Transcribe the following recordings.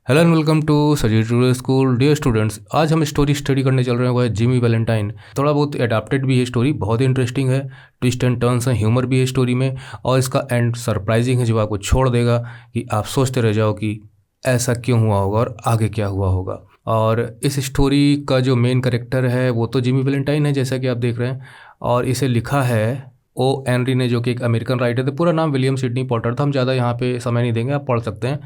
Hello and welcome to सजी today school. Dear students, आज हम स्टोरी स्टडी करने चल रहे हैं, वो है जिमी वैलेंटाइन। थोड़ा बहुत एडाप्टेड भी है स्टोरी, बहुत ही इंटरेस्टिंग है, ट्विस्ट एंड टर्न्स हैं, ह्यूमर भी है स्टोरी में, और इसका एंड सरप्राइजिंग है जो आपको छोड़ देगा कि आप सोचते रह जाओ कि ऐसा क्यों हुआ होगा और आगे क्या हुआ होगा। और इस स्टोरी का जो मेन करेक्टर है वो तो जिमी वैलेंटाइन है, जैसा कि आप देख रहे हैं, और इसे लिखा है ओ एनरी ने, जो कि एक अमेरिकन राइटर थे। पूरा नाम विलियम सिडनी पॉटर था। हम ज़्यादा यहाँ पे समय नहीं देंगे, आप पढ़ सकते हैं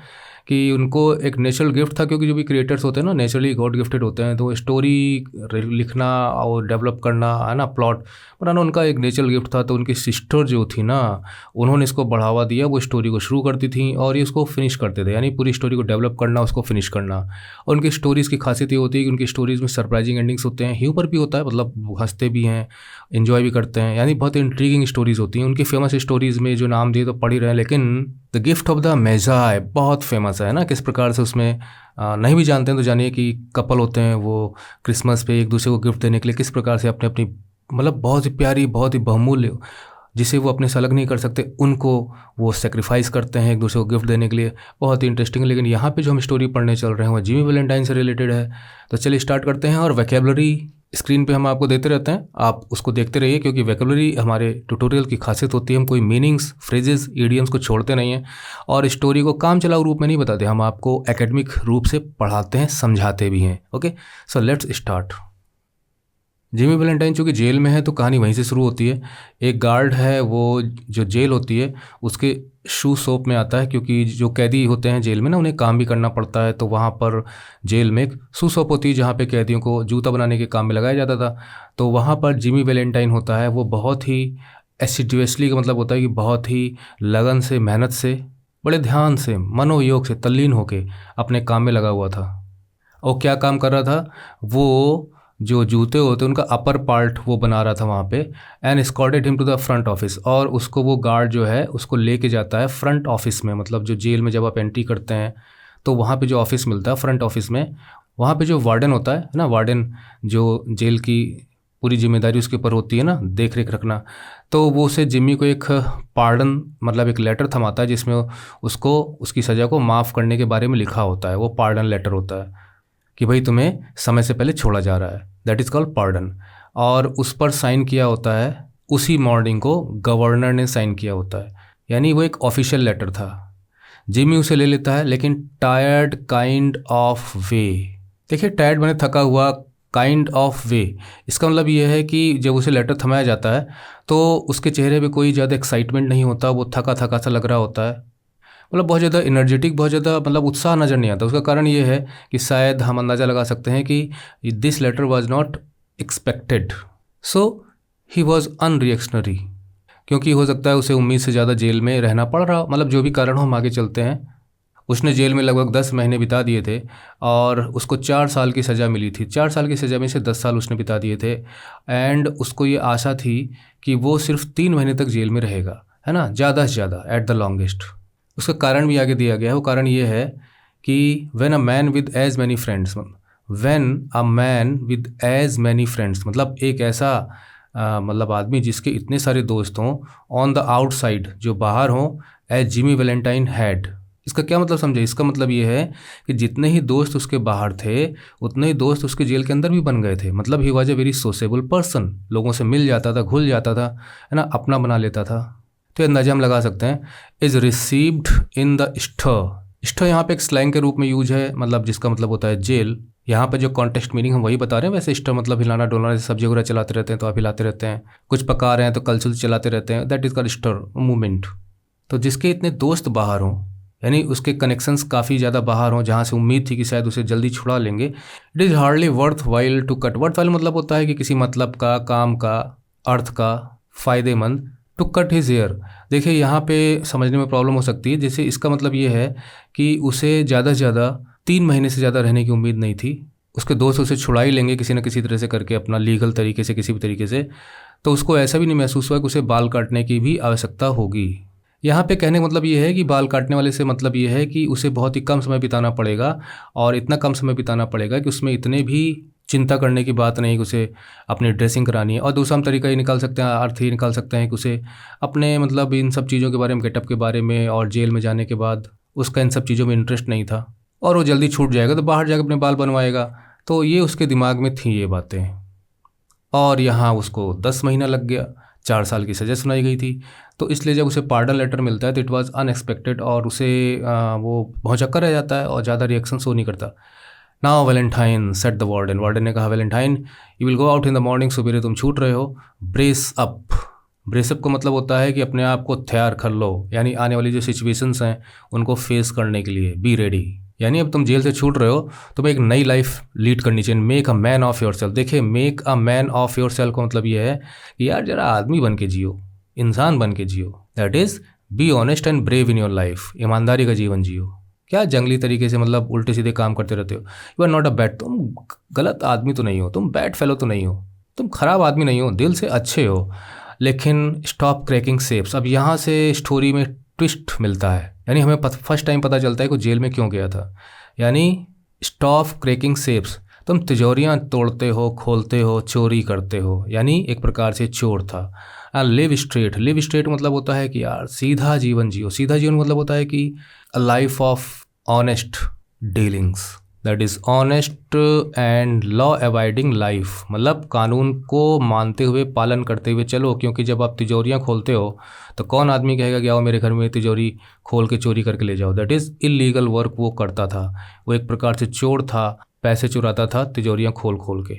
कि उनको एक नेचुरल गिफ्ट था, क्योंकि जो भी क्रिएटर्स होते हैं ना नेचुरली गॉड गिफ्टेड होते हैं, तो स्टोरी लिखना और डेवलप करना है ना, प्लॉट बनाना उनका एक नेचुरल गिफ्ट था। तो उनकी सिस्टर जो थी ना, उन्होंने इसको बढ़ावा दिया, वो स्टोरी को शुरू करती थी और ये उसको फिनिश करते थे, यानी पूरी स्टोरी को डेवलप करना, उसको फिनिश करना। और उनकी स्टोरीज़ की खासियत ये होती है कि उनकी स्टोरीज़ में सरप्राइजिंग एंडिंग्स होते हैं, ह्यूमर भी होता है, मतलब हंसते भी हैं, इन्जॉय भी करते हैं, यानी बहुत इंट्रीगिंग स्टोरीज़ होती हैं। उनकी फेमस स्टोरीज़ में जो नाम दिए तो पढ़ ही रहे हैं, लेकिन द गिफ्ट ऑफ द मेजाय बहुत फेमस है ना। किस प्रकार से उसमें नहीं भी जानते हैं तो जानिए कि कपल होते हैं, वो क्रिसमस पे एक दूसरे को गिफ्ट देने के लिए किस प्रकार से अपने अपनी मतलब बहुत ही प्यारी, बहुत ही बहुमूल्य, जिसे वो अपने से अलग नहीं कर सकते, उनको वो सेक्रीफाइस करते हैं एक दूसरे को गिफ्ट देने के लिए। बहुत ही इंटरेस्टिंग। लेकिन यहाँ पे जो हम स्टोरी पढ़ने चल रहे हैं वो जिमी वैलेंटाइन से रिलेटेड है। तो चलिए स्टार्ट करते हैं। और वोकैबुलरी स्क्रीन पे हम आपको देते रहते हैं, आप उसको देखते रहिए, क्योंकि वोकैबुलरी हमारे ट्यूटोरियल की खासियत होती है। हम कोई मीनिंग्स, फ्रेजेस, इडियम्स को छोड़ते नहीं हैं और स्टोरी को काम चलाऊ रूप में नहीं बताते, हम आपको एकेडमिक रूप से पढ़ाते हैं, समझाते भी हैं। Okay, so let's start. Jimmy Valentine चूँकि जेल में है तो कहानी वहीं से शुरू होती है। एक गार्ड है, वो जो जेल होती है उसके शू सोप में आता है, क्योंकि जो कैदी होते हैं जेल में ना, उन्हें काम भी करना पड़ता है। तो वहाँ पर जेल में एक शू सोप होती है जहाँ पे कैदियों को जूता बनाने के काम में लगाया जाता था। तो वहाँ पर जिमी वैलेंटाइन होता है, वो बहुत ही एसिडुअसली का मतलब होता है कि बहुत ही लगन से, मेहनत से, बड़े ध्यान से, मनोयोग से तल्लीन होके अपने काम में लगा हुआ था। और क्या काम कर रहा था वो, जो जूते होते हैं उनका अपर पार्ट वो बना रहा था वहाँ पे। And escorted him to the front office, और उसको वो गार्ड जो है उसको लेके जाता है फ्रंट ऑफिस में, मतलब जो जेल में जब आप एंट्री करते हैं तो वहाँ पे जो ऑफिस मिलता है फ्रंट ऑफिस में, वहाँ पे जो वार्डन होता है ना, वार्डन जो जेल की पूरी जिम्मेदारी उसके ऊपर होती है ना, देख रेख रखना। तो वो उसे जिम्मी को एक पार्डन मतलब एक लेटर थमाता है जिसमें उसको उसकी सज़ा को माफ़ करने के बारे में लिखा होता है। वो पार्डन लेटर होता है कि भाई तुम्हें समय से पहले छोड़ा जा रहा है, दैट इज़ कॉल्ड पार्डन। और उस पर साइन किया होता है, उसी मॉर्निंग को गवर्नर ने साइन किया होता है, यानी वो एक ऑफिशियल लेटर था। जिमी उसे ले लेता है, लेकिन टायर्ड काइंड ऑफ वे। देखिए, टायर्ड मैंने थका हुआ, काइंड ऑफ वे, इसका मतलब ये है कि जब उसे लेटर थमाया जाता है तो उसके चेहरे पे कोई ज़्यादा एक्साइटमेंट नहीं होता, वो थका थका सा लग रहा होता है, मतलब बहुत ज़्यादा एनर्जेटिक, बहुत ज़्यादा मतलब उत्साह नज़र नहीं आता। उसका कारण ये है कि शायद हम अंदाज़ा लगा सकते हैं कि this letter was not expected, so he was unreactionary, क्योंकि हो सकता है उसे उम्मीद से ज़्यादा जेल में रहना पड़ रहा, मतलब जो भी कारण हो, हम आगे चलते हैं। उसने जेल में लगभग 10 महीने बिता दिए थे और उसको 4 साल की सज़ा मिली थी। 4 साल की सज़ा में से 10 साल उसने बिता दिए थे, एंड उसको ये आशा थी कि वो सिर्फ 3 महीने तक जेल में रहेगा, है ना, ज़्यादा से ज़्यादा, एट द लॉन्गेस्ट। उसका कारण भी आगे दिया गया है। वो कारण ये है कि when a man with as many friends, when a man with as many friends मतलब एक ऐसा मतलब आदमी जिसके इतने सारे दोस्त हों, ऑन द आउटसाइड, जो बाहर हों, एज जिमी वैलेंटाइन हैड। इसका क्या मतलब समझे? इसका मतलब ये है कि जितने ही दोस्त उसके बाहर थे उतने ही दोस्त उसके जेल के अंदर भी बन गए थे। मतलब he was a very sociable person, लोगों से मिल जाता था, घुल जाता था, है ना, अपना बना लेता था। तो अंदाजा हम लगा सकते हैं, is received in the stir. Stir यहाँ पे एक स्लैंग के रूप में यूज है, मतलब जिसका मतलब होता है जेल। यहाँ पे जो कॉन्टेक्स्ट मीनिंग हम वही बता रहे हैं। वैसे स्टर मतलब हिलाना डोलाना, जैसे सब्जी वगैरह चलाते रहते हैं तो आप हिलाते रहते हैं, कुछ पका रहे हैं तो कलछुल चलाते रहते हैं, that is called stir movement. तो जिसके इतने दोस्त बाहर हों, यानी उसके कनेक्शंस काफ़ी ज़्यादा बाहर हों, जहाँ से उम्मीद थी कि शायद उसे जल्दी छुड़ा लेंगे, it is hardly worthwhile to cut. Worthwhile मतलब होता है कि किसी मतलब का, काम का, अर्थ का, फ़ायदेमंद। टू कट हिज हेयर, देखिए यहाँ पे समझने में प्रॉब्लम हो सकती है। जैसे इसका मतलब ये है कि उसे ज़्यादा से ज़्यादा 3 महीने से ज़्यादा रहने की उम्मीद नहीं थी। उसके दोस्त उसे छुड़ा ही लेंगे किसी न किसी तरह से करके, अपना लीगल तरीके से, किसी भी तरीके से। तो उसको ऐसा भी नहीं महसूस हुआ कि उसे बाल काटने की भी आवश्यकता होगी। यहाँ पे कहने का मतलब ये है कि बाल काटने वाले से मतलब ये है कि उसे बहुत ही कम समय बिताना पड़ेगा, और इतना कम समय बिताना पड़ेगा कि उसमें इतने भी चिंता करने की बात नहीं कि उसे अपनी ड्रेसिंग करानी है। और दूसरा हम तरीका ये निकाल सकते हैं, अर्थ ये निकाल सकते हैं कि उसे अपने मतलब इन सब चीज़ों के बारे में, गेटअप के बारे में, और जेल में जाने के बाद उसका इन सब चीज़ों में इंटरेस्ट नहीं था। और वो जल्दी छूट जाएगा तो बाहर जाकर अपने बाल बनवाएगा। तो ये उसके दिमाग में थी ये बातें, और यहाँ उसको 10 महीना लग गया, 4 साल की सज़ा सुनाई गई थी। तो इसलिए जब उसे पार्डन लेटर मिलता है तो इट वाज अनएक्सपेक्टेड, और उसे वो भौचक्का रह जाता है और ज़्यादा रिएक्शन शो नहीं करता। Now Valentine set the warden, warden ने कहा Valentine you will go out in the morning, सुबह तुम छूट रहे हो, ब्रेस अप। ब्रेसअप का मतलब होता है कि अपने आप को तैयार कर लो, यानी आने वाली जो सिचुएशंस हैं उनको फेस करने के लिए बी रेडी। यानी अब तुम जेल से छूट रहे हो, तुम्हें एक नई लाइफ लीड करनी चाहिए। Make a man of yourself. देखिए, make a man of yourself का मतलब ये है कि यार जरा आदमी बन के जियो, इंसान बन के जियो। That is be honest and brave in your life. ईमानदारी का जीवन जियो। क्या जंगली तरीके से मतलब उल्टे सीधे काम करते रहते हो? You are not a bad, तुम गलत आदमी तो नहीं हो, तुम बैड फेलो तो नहीं हो, तुम खराब आदमी नहीं हो, दिल से अच्छे हो। लेकिन स्टॉप क्रैकिंग सेप्स। अब यहाँ से स्टोरी में ट्विस्ट मिलता है, यानी हमें फर्स्ट टाइम पता चलता है कि जेल में क्यों गया था। यानी स्टॉप क्रैकिंग सेप्स, तुम तिजोरियाँ तोड़ते हो, खोलते हो, चोरी करते हो, यानी एक प्रकार से चोर था। Live straight. लिव स्ट्रेट मतलब होता है कि यार सीधा जीवन जियो। सीधा जीवन मतलब होता है कि a life of honest dealings, that is honest and law avoiding life. मतलब कानून को मानते हुए, पालन करते हुए चलो, क्योंकि जब आप तिजोरियाँ खोलते हो तो कौन आदमी कहेगा कि आओ मेरे घर में तिजोरी खोल के चोरी करके ले जाओ। दैट इज़ इलीगल वर्क वो करता था। वो एक प्रकार से चोर था, पैसे चुराता था तिजोरियाँ खोल खोल के।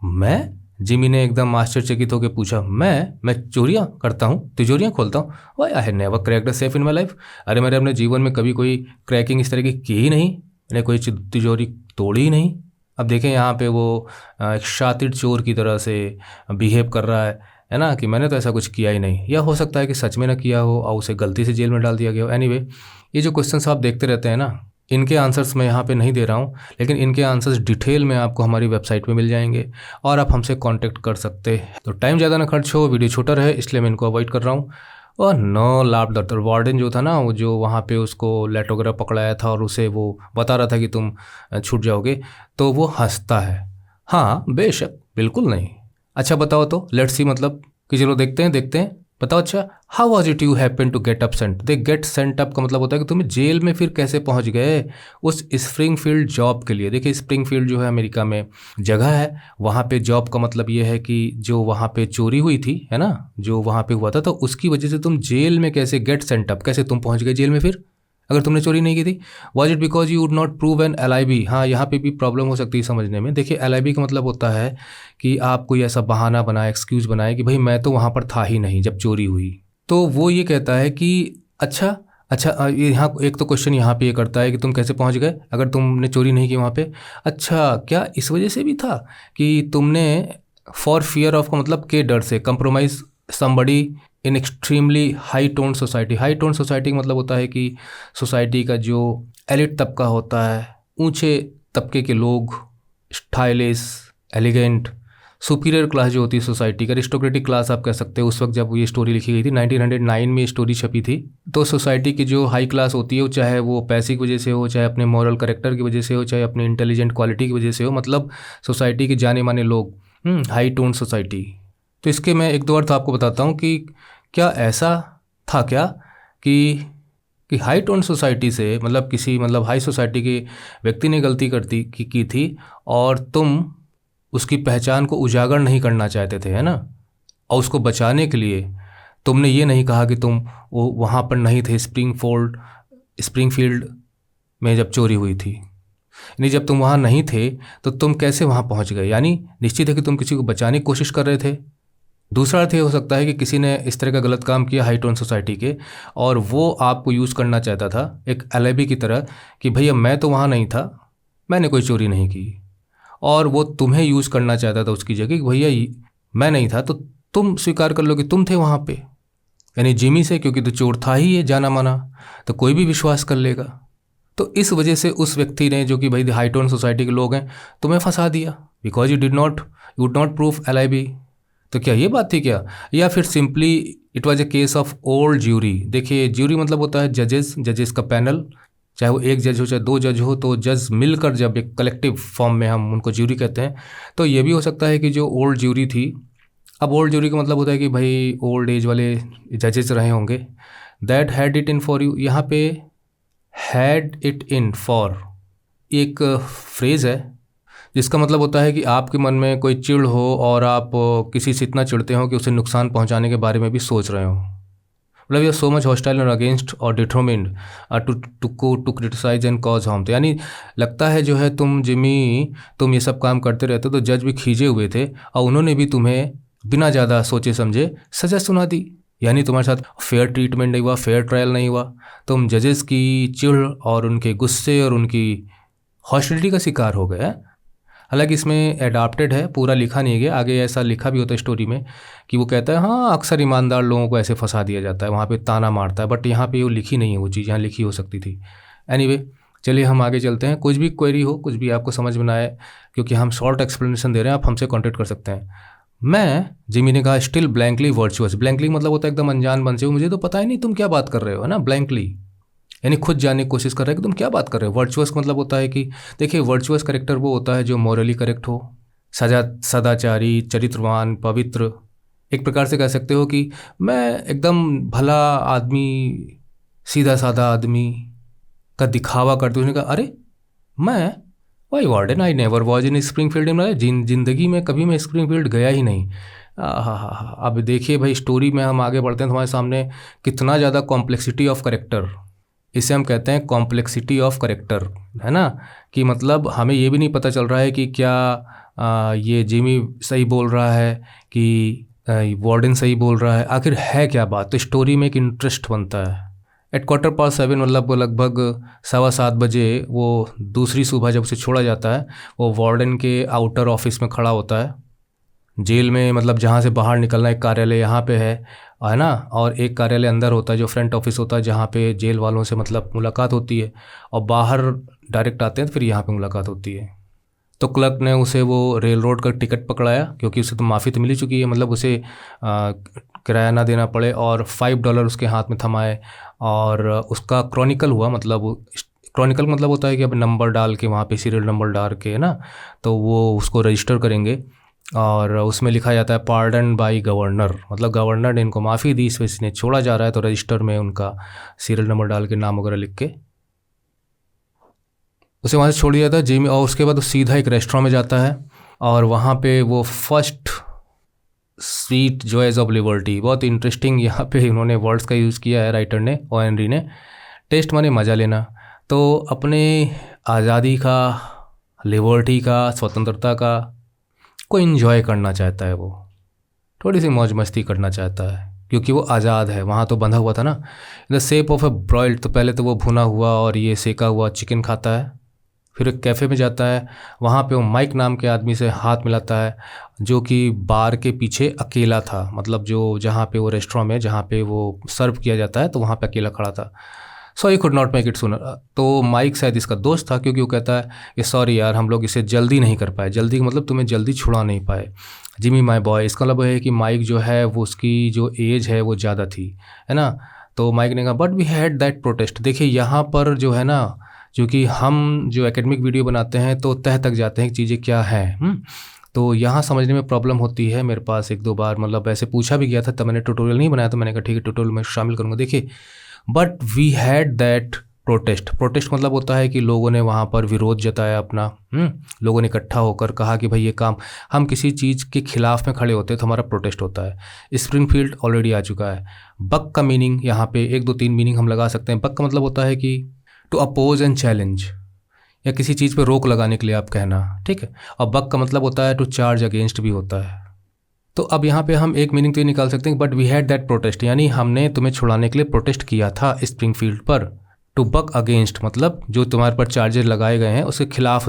मैं? जिमी ने एकदम आश्चर्यचकित होकर पूछा, मैं चोरियाँ करता हूँ, तिजोरियाँ खोलता हूँ? Why I have never cracked a safe in my life. अरे मैंने अपने जीवन में कभी कोई क्रैकिंग इस तरह की ही नहीं, मैंने कोई तिजोरी तोड़ी ही नहीं। अब देखें यहाँ पे वो एक शातिर चोर की तरह से बिहेव कर रहा है ना, कि मैंने तो ऐसा कुछ किया ही नहीं। या हो सकता है कि सच में ना किया हो और उसे गलती से जेल में डाल दिया गया हो। एनीवे, ये जो क्वेश्चंस आप देखते रहते हैं ना, इनके आंसर्स मैं यहाँ पे नहीं दे रहा हूँ, लेकिन इनके आंसर्स डिटेल में आपको हमारी वेबसाइट पे मिल जाएंगे और आप हमसे कांटेक्ट कर सकते हैं। तो टाइम ज़्यादा ना खर्च हो, वीडियो छोटा रहे, इसलिए मैं इनको अवॉइड कर रहा हूँ। और नो लाभ दर वार्डन जो था ना, वो जो वहाँ पे उसको लेट वगैरह पकड़ाया था और उसे वो बता रहा था कि तुम छूट जाओगे, तो वो हंसता है। हाँ बेशक, बिल्कुल नहीं। अच्छा बताओ तो, लेट्स सी, मतलब कि चलो देखते हैं बताओ। अच्छा, how was it you happen to get up sent? They get sent up का मतलब होता है कि तुम्हें जेल में फिर कैसे पहुंच गए उस स्प्रिंगफील्ड जॉब के लिए। देखिए, स्प्रिंगफील्ड जो है अमेरिका में जगह है, वहाँ पे जॉब का मतलब ये है कि जो वहाँ पे चोरी हुई थी, है ना, जो वहाँ पे हुआ था, तो उसकी वजह से तुम जेल में कैसे गेट सेंट अप, कैसे तुम पहुँच गए जेल में फिर, अगर तुमने चोरी नहीं की थी? Was it because you would not prove an LIB? हाँ, यहाँ पे भी प्रॉब्लम हो सकती है समझने में। देखिए, LIB का मतलब होता है कि आप कोई ऐसा बहाना बनाए, एक्सक्यूज़ बनाए कि भाई मैं तो वहाँ पर था ही नहीं जब चोरी हुई। तो वो ये कहता है कि अच्छा ये यहाँ एक तो क्वेश्चन यहाँ पे ये करता है कि तुम कैसे पहुँच गए अगर तुमने चोरी नहीं की वहाँ पे। अच्छा, क्या इस वजह से भी था कि तुमने फॉर फियर ऑफ का मतलब के डर से compromise somebody in extremely high tone society. High tone society का मतलब होता है कि सोसाइटी का जो एलिट तबका होता है, ऊंचे तबके के लोग, स्टाइलिश, एलिगेंट, सुपीरियर क्लास जो होती है सोसाइटी का, अरिस्टोक्रेटिक क्लास आप कह सकते हो। उस वक्त जब ये स्टोरी लिखी गई थी, 1909 में ये स्टोरी छपी थी। तो सोसाइटी की जो हाई क्लास होती है, चाहे वो पैसे की वजह से हो, चाहे अपने मॉरल करेक्टर की वजह से हो, चाहे अपने इंटेलिजेंट क्वालिटी की वजह से हो, मतलब सोसाइटी के जाने माने लोग, हाई टोन सोसाइटी। तो इसके मैं एक दो अर्थ आपको बताता हूँ कि क्या ऐसा था क्या कि हाई टोन सोसाइटी से, मतलब किसी मतलब हाई सोसाइटी के व्यक्ति ने गलती की थी और तुम उसकी पहचान को उजागर नहीं करना चाहते थे, है ना, और उसको बचाने के लिए तुमने ये नहीं कहा कि तुम वो वहाँ पर नहीं थे स्प्रिंगफील्ड में जब चोरी हुई थी। यानी जब तुम वहाँ नहीं थे तो तुम कैसे वहाँ पहुँच गए? यानी निश्चित है कि तुम किसी को बचाने की कोशिश कर रहे थे। दूसरा अर्थ ये हो सकता है कि किसी ने इस तरह का गलत काम किया हाई टोन सोसाइटी के, और वो आपको यूज़ करना चाहता था एक LIB की तरह कि भैया मैं तो वहाँ नहीं था, मैंने कोई चोरी नहीं की, और वो तुम्हें यूज़ करना चाहता था उसकी जगह कि भैया मैं नहीं था तो तुम स्वीकार कर लो कि तुम थे वहाँ पे। यानी जिमी से, क्योंकि तो चोर था ही है जाना माना, तो कोई भी विश्वास कर लेगा। तो इस वजह से उस व्यक्ति ने, जो कि भाई हाई टोन सोसाइटी के लोग हैं, तुम्हें फंसा दिया because you would not proof LIB। तो क्या ये बात थी क्या, या फिर simply it was a case of old jury? देखिए, ज्यूरी मतलब होता है जजेस का पैनल, चाहे वो एक जज हो चाहे दो जज हो, तो जज मिलकर जब एक कलेक्टिव फॉर्म में हम उनको ज्यूरी कहते हैं। तो ये भी हो सकता है कि जो ओल्ड ज्यूरी थी, अब ओल्ड ज्यूरी का मतलब होता है कि भाई ओल्ड एज वाले जजेस रहे होंगे, that had it in for you. यहाँ पे हैड इट इन फॉर एक फ्रेज़ है जिसका मतलब होता है कि आपके मन में कोई चिढ़ हो और आप किसी से इतना चिढ़ते हो कि उसे नुकसान पहुंचाने के बारे में भी सोच रहे हो। मतलब यू सो मच हॉस्टाइल और अगेंस्ट और determined to criticise and cause harm. तो यानी लगता है जो है तुम जिमी, तुम ये सब काम करते रहते हो, तो जज भी खींचे हुए थे और उन्होंने भी तुम्हें बिना ज़्यादा सोचे समझे सज़ा सुना दी। यानी तुम्हारे साथ फेयर ट्रीटमेंट नहीं हुआ, फेयर ट्रायल नहीं हुआ, तुम जजेस की चिढ़ और उनके गुस्से और उनकी हॉस्टिलिटी का शिकार हो गए। हालांकि इसमें एडाप्टेड है, पूरा लिखा नहीं गया। आगे ऐसा लिखा भी होता है स्टोरी में कि वो कहता है हाँ अक्सर ईमानदार लोगों को ऐसे फंसा दिया जाता है, वहाँ पे ताना मारता है, बट यहाँ पे वो लिखी नहीं है, वो चीज़ यहाँ लिखी हो सकती थी। एनीवे चलिए हम आगे चलते हैं। कुछ भी क्वेरी हो, कुछ भी आपको समझ में ना आए, क्योंकि हम शॉर्ट एक्सप्लेनेशन दे रहे हैं, आप हमसे कॉन्टेक्ट कर सकते हैं। जिमी ने कहा स्टिल ब्लैंकली वर्चुअस। ब्लैंकली मतलब होता है एकदम अनजान बन से, मुझे तो पता ही नहीं तुम क्या बात कर रहे हो, है ना। ब्लैंकली यानी खुद जानने की कोशिश कर रहे हैं कि तुम क्या बात कर रहे हो। वर्चुअस का मतलब होता है कि देखिए वर्चुअस करेक्टर वो होता है जो मॉरली करेक्ट हो, सदाचारी, चरित्रवान, पवित्र। एक प्रकार से कह सकते हो कि मैं एकदम भला आदमी, सीधा साधा आदमी का दिखावा करते हुए कहा अरे मैं why warden I never was in Springfield इन जिंदगी में कभी मैं स्प्रिंगफील्ड गया ही नहीं। हाँ। अब देखिए भाई स्टोरी में हम आगे बढ़ते हैं, तुम्हारे सामने कितना ज़्यादा कॉम्प्लेक्सिटी ऑफ करेक्टर, इसे हम कहते हैं कॉम्प्लेक्सिटी ऑफ करेक्टर, है ना। कि मतलब हमें ये भी नहीं पता चल रहा है कि क्या ये जिमी सही बोल रहा है कि वार्डन सही बोल रहा है, आखिर है क्या बात। तो स्टोरी में एक इंटरेस्ट बनता है। एट 7:15 मतलब वो लगभग 7:15 बजे वो दूसरी सुबह जब उसे छोड़ा जाता है, वो वार्डन के आउटर ऑफिस में खड़ा होता है, जेल में, मतलब जहाँ से बाहर निकलना। एक कार्यालय यहाँ पे है ना, और एक कार्यालय अंदर होता है जो फ्रंट ऑफिस होता है, जहाँ पे जेल वालों से मतलब मुलाकात होती है, और बाहर डायरेक्ट आते हैं तो फिर यहाँ पे मुलाकात होती है। तो क्लर्क ने उसे वो रेल रोड का टिकट पकड़ाया, क्योंकि उसे तो माफ़ी तो मिली चुकी है, मतलब उसे किराया ना देना पड़े, और $5 उसके हाथ में थमाए, और उसका क्रॉनिकल हुआ। मतलब क्रॉनिकल मतलब होता है कि अब नंबर डाल के वहाँ पे सीरियल नंबर डाल के, है ना, तो वो उसको रजिस्टर करेंगे, और उसमें लिखा जाता है पार्डन बाय गवर्नर, मतलब गवर्नर ने इनको माफ़ी दी, इसने छोड़ा जा रहा है, तो रजिस्टर में उनका सीरियल नंबर डाल के नाम वगैरह लिख के उसे वहाँ से छोड़ दिया था जिमी। और उसके बाद वो सीधा एक रेस्टोरेंट में जाता है, और वहाँ पे वो first sweet joys of liberty, बहुत इंटरेस्टिंग यहाँ पे उन्होंने वर्ड्स का यूज़ किया है राइटर ने, ओ हेनरी ने। टेस्ट माने मज़ा लेना, तो अपने आज़ादी का, लिबर्टी का, स्वतंत्रता का को इन्जॉय करना चाहता है, वो थोड़ी सी मौज मस्ती करना चाहता है, क्योंकि वो आज़ाद है। वहाँ तो बंधा हुआ था ना, इन द शेप ऑफ ए ब्रॉइल्ड, तो पहले तो वो भुना हुआ और ये सेका हुआ चिकन खाता है। फिर एक कैफ़े में जाता है, वहाँ पे वो माइक नाम के आदमी से हाथ मिलाता है, जो कि बार के पीछे अकेला था, मतलब जो जहाँ पे वो रेस्टोरेंट में जहाँ पे वो सर्व किया जाता है, तो वहाँ पे अकेला खड़ा था। So he could not make it sooner. तो माइक शायद इसका दोस्त था, क्योंकि वो कहता है कि सॉरी यार, हम लोग इसे जल्दी नहीं कर पाए। जल्दी का मतलब तुम्हें जल्दी छुड़ा नहीं पाए जिमी माय बॉय। इसका मतलब है कि माइक जो है वो उसकी जो एज है वो ज़्यादा थी, है ना। तो माइक ने कहा but we had that protest. देखिए यहाँ पर जो है ना, क्योंकि हम जो एकेडमिक वीडियो बनाते हैं तो तह तक जाते हैं कि चीज़ें क्या हैं, तो यहाँ समझने में प्रॉब्लम होती है। मेरे पास 1-2 बार मतलब ऐसे पूछा भी गया था, तब मैंने ट्यूटोरियल नहीं बनाया, तो मैंने कहा ठीक है ट्यूटोरियल में शामिल करूँगा। देखिए but we had that protest मतलब होता है कि लोगों ने वहाँ पर विरोध जताया अपना, लोगों ने इकट्ठा होकर कहा कि भाई ये काम, हम किसी चीज़ के खिलाफ में खड़े होते हैं तो हमारा प्रोटेस्ट होता है। स्प्रिंगफील्ड ऑलरेडी आ चुका है। बक का मीनिंग यहाँ पे 1-2-3 मीनिंग हम लगा सकते हैं। बक का मतलब होता है कि टू अपोज एंड चैलेंज, या किसी चीज़ पे रोक लगाने के लिए आप कहना, ठीक है। और बक का मतलब होता है टू चार्ज अगेंस्ट भी होता है। तो अब यहाँ पे हम एक मीनिंग तो ये निकाल सकते हैं but we had that protest, यानी हमने तुम्हें छुड़ाने के लिए प्रोटेस्ट किया था स्प्रिंगफील्ड पर। टू बक अगेंस्ट मतलब जो तुम्हारे पर चार्जेस लगाए गए हैं उसके खिलाफ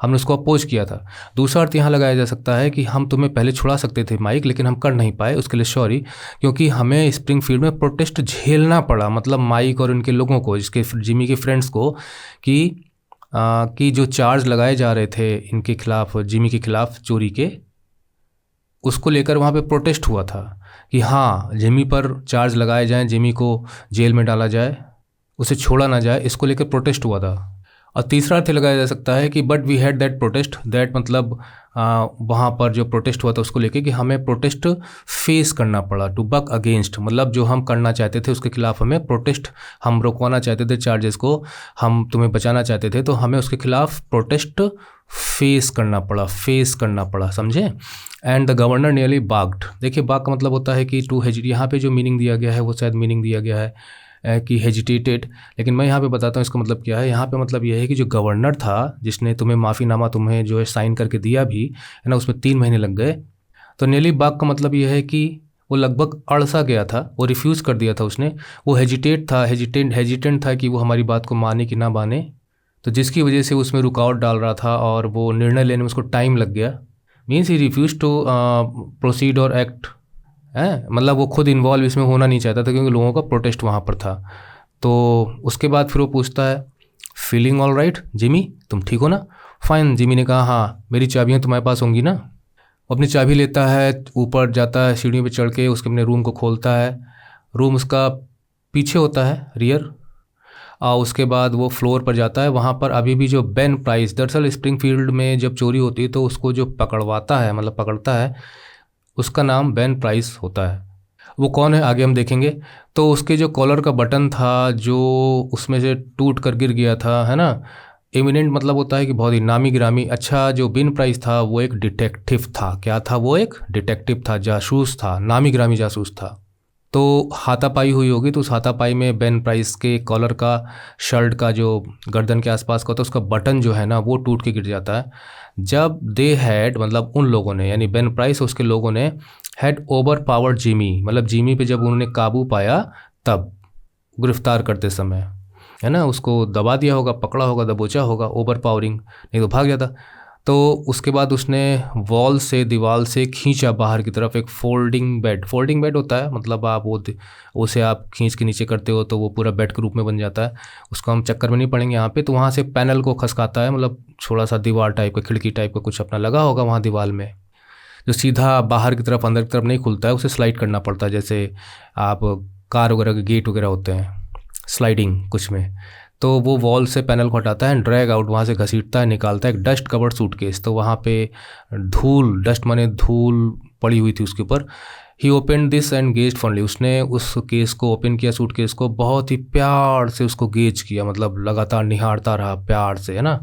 हमने उसको अपोज किया था। दूसरा अर्थ यहाँ लगाया जा सकता है कि हम तुम्हें पहले छुड़ा सकते थे माइक, लेकिन हम कर नहीं पाए, उसके लिए सॉरी, क्योंकि हमें स्प्रिंगफील्ड में प्रोटेस्ट झेलना पड़ा, मतलब माइक और उनके लोगों को, जिसके जिमी के फ्रेंड्स को, कि जो चार्ज लगाए जा रहे थे इनके खिलाफ, जिमी के खिलाफ चोरी के, उसको लेकर वहाँ पे प्रोटेस्ट हुआ था कि हाँ जिमी पर चार्ज लगाए जाएं, जिमी को जेल में डाला जाए, उसे छोड़ा ना जाए, इसको लेकर प्रोटेस्ट हुआ था। और तीसरा अर्थ लगाया जा सकता है कि but we had that protest, that मतलब वहाँ पर जो प्रोटेस्ट हुआ था उसको लेके कि हमें प्रोटेस्ट फेस करना पड़ा, टू बक अगेंस्ट, मतलब जो हम करना चाहते थे उसके खिलाफ हमें प्रोटेस्ट, हम रोकवाना चाहते थे चार्जेस को, हम तुम्हें बचाना चाहते थे तो हमें उसके खिलाफ प्रोटेस्ट फेस करना पड़ा, समझे। And the governor nearly barged, देखिए बाग का मतलब होता है कि टू हेजिट, यहाँ पे जो मीनिंग दिया गया है वो शायद मीनिंग दिया गया है कि हेजिटेटेड, लेकिन मैं यहाँ पे बताता हूँ इसका मतलब क्या है। यहाँ पे मतलब यह है कि जो गवर्नर था जिसने तुम्हें माफ़ीनामा तुम्हें जो है साइन करके दिया भी है ना, उसमें 3 महीने लग गए। तो नियरली बाग का मतलब यह है कि वो लगभग अड़सा गया था, वो रिफ्यूज़ कर दिया था उसने, वो हेजिटेंट था कि वो हमारी बात को माने कि ना माने, तो जिसकी वजह से उसमें रुकावट डाल रहा था और वो निर्णय लेने में उसको टाइम लग गया। Means he refuse to proceed और एक्ट है, मतलब वो खुद इन्वॉल्व इसमें होना नहीं चाहता था क्योंकि लोगों का प्रोटेस्ट वहाँ पर था। तो उसके बाद फिर वो पूछता है फीलिंग ऑल राइट जिमी, तुम ठीक हो ना। फाइन, जिमी ने कहा हाँ मेरी चाबियाँ तुम्हारे पास होंगी ना। वो अपनी चाबी लेता है, ऊपर जाता है सीढ़ियों पे चढ़ के, उसके अपने रूम को खोलता है, रूम उसका पीछे होता है, रियर। उसके बाद वो फ्लोर पर जाता है, वहाँ पर अभी भी जो बेन प्राइस, दरअसल स्प्रिंगफील्ड में जब चोरी होती है तो उसको जो पकड़वाता है मतलब पकड़ता है उसका नाम बेन प्राइस होता है। वो कौन है आगे हम देखेंगे। तो उसके जो कॉलर का बटन था जो उसमें से टूट कर गिर गया था, है ना, एमिनेंट मतलब होता है कि बहुत ही नामी गिरामी। अच्छा, जो बेन प्राइस था वो एक डिटेक्टिव था। क्या था वो? एक डिटेक्टिव था, जासूस था, नामी गिरामी जासूस था। तो हाथापाई हुई होगी, तो उस हाथापाई में बेन प्राइस के कॉलर का, शर्ट का जो गर्दन के आसपास का होता है उसका बटन जो है ना वो टूट के गिर जाता है। जब दे हैड मतलब उन लोगों ने, यानी बेन प्राइस उसके लोगों ने, हैड ओवर पावर्ड जिमी, मतलब जिमी पे जब उन्होंने काबू पाया तब, गिरफ्तार करते समय, है ना, उसको दबा दिया होगा, पकड़ा होगा, दबोचा होगा, ओवर पावरिंग, नहीं तो भाग जाता। तो उसके बाद उसने वॉल से, दीवार से खींचा बाहर की तरफ एक फोल्डिंग बेड होता है, मतलब आप वो उसे आप खींच के नीचे करते हो तो वो पूरा बेड के रूप में बन जाता है। उसको हम चक्कर में नहीं पड़ेंगे यहाँ पे। तो वहाँ से पैनल को खसकाता है, मतलब थोड़ा सा दीवार टाइप का, खिड़की टाइप का कुछ अपना लगा होगा वहाँ दीवार में, जो सीधा बाहर की तरफ अंदर की तरफ नहीं खुलता है, उसे स्लाइड करना पड़ता है, जैसे आप कार वगैरह के गेट वगैरह होते हैं स्लाइडिंग कुछ में। तो वो वॉल से पैनल को हटाता है, ड्रैग आउट, वहाँ से घसीटता है, निकालता है एक डस्ट कवर्ड सूटकेस। तो वहाँ पे धूल, डस्ट माने धूल पड़ी हुई थी उसके ऊपर। He open this and gaze fondly, उसने उस केस को ओपन किया, सूटकेस को, बहुत ही प्यार से उसको गेज किया, मतलब लगातार निहारता रहा प्यार से, है ना,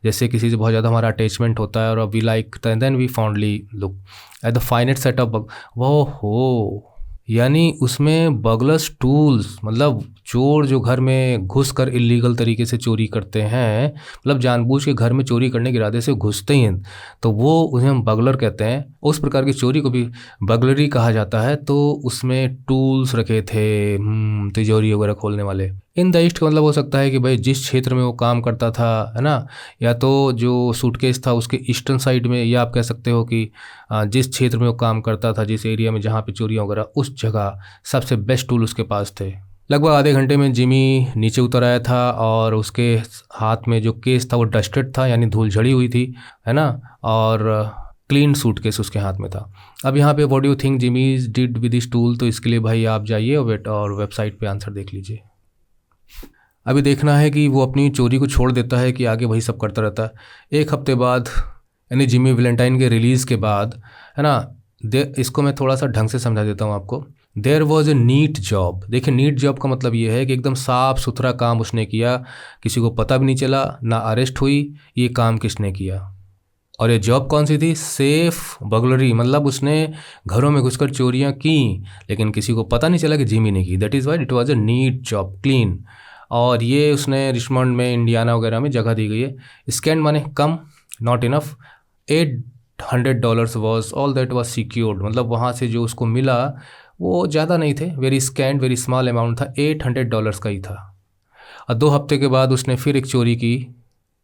जैसे किसी से बहुत ज़्यादा हमारा अटैचमेंट होता है और we like then we fondly look at the finest setup. वो हो, यानी उसमें बगलर्स टूल्स, मतलब चोर जो घर में घुसकर इलीगल तरीके से चोरी करते हैं, मतलब जानबूझ के घर में चोरी करने के इरादे से घुसते ही हैं, तो वो उन्हें हम बगलर कहते हैं। उस प्रकार की चोरी को भी बगलरी कहा जाता है। तो उसमें टूल्स रखे थे, तिजोरी वगैरह खोलने वाले। इन द ईस्ट का मतलब हो सकता है कि भाई जिस क्षेत्र में वो काम करता था, है ना, या तो जो सूटकेस था उसके ईस्टर्न साइड में, या आप कह सकते हो कि जिस क्षेत्र में वो काम करता था, जिस एरिया में जहाँ पे चोरियाँ वगैरह, उस जगह सबसे बेस्ट टूल उसके पास थे। लगभग आधे घंटे में जिमी नीचे उतर आया था और उसके हाथ में जो केस था वो डस्टेड था, यानी धूल झड़ी हुई थी, है ना, और क्लीन सूटकेस उसके हाथ में था। अब यहाँ पे what do you think Jimmy did with this tool, तो इसके लिए भाई आप जाइए और वेबसाइट पे आंसर देख लीजिए। अभी देखना है कि वो अपनी चोरी को छोड़ देता है कि आगे वही सब करता रहता है। एक हफ्ते बाद, यानी जिमी वैलेंटाइन के रिलीज़ के बाद, है ना, इसको मैं थोड़ा सा ढंग से समझा देता हूँ आपको। There was a neat job. देखिए, नीट जॉब का मतलब ये है कि एकदम साफ सुथरा काम उसने किया, किसी को पता भी नहीं चला, ना अरेस्ट हुई, ये काम किसने किया। और ये जॉब कौन सी थी? सेफ बगलरी, मतलब उसने घरों में घुसकर चोरियाँ की लेकिन किसी को पता नहीं चला कि जिमी ने की। That is why it was a neat job, clean. और ये उसने रिचमंड में, इंडियाना वगैरह में जगह दी गई है। स्कैंड माने कम, not enough. $800 was all that was secured, मतलब वहाँ से जो उसको मिला वो ज़्यादा नहीं थे, very scanned, very small amount था, $800 का ही था। और 2 हफ्ते के बाद उसने फिर एक चोरी की।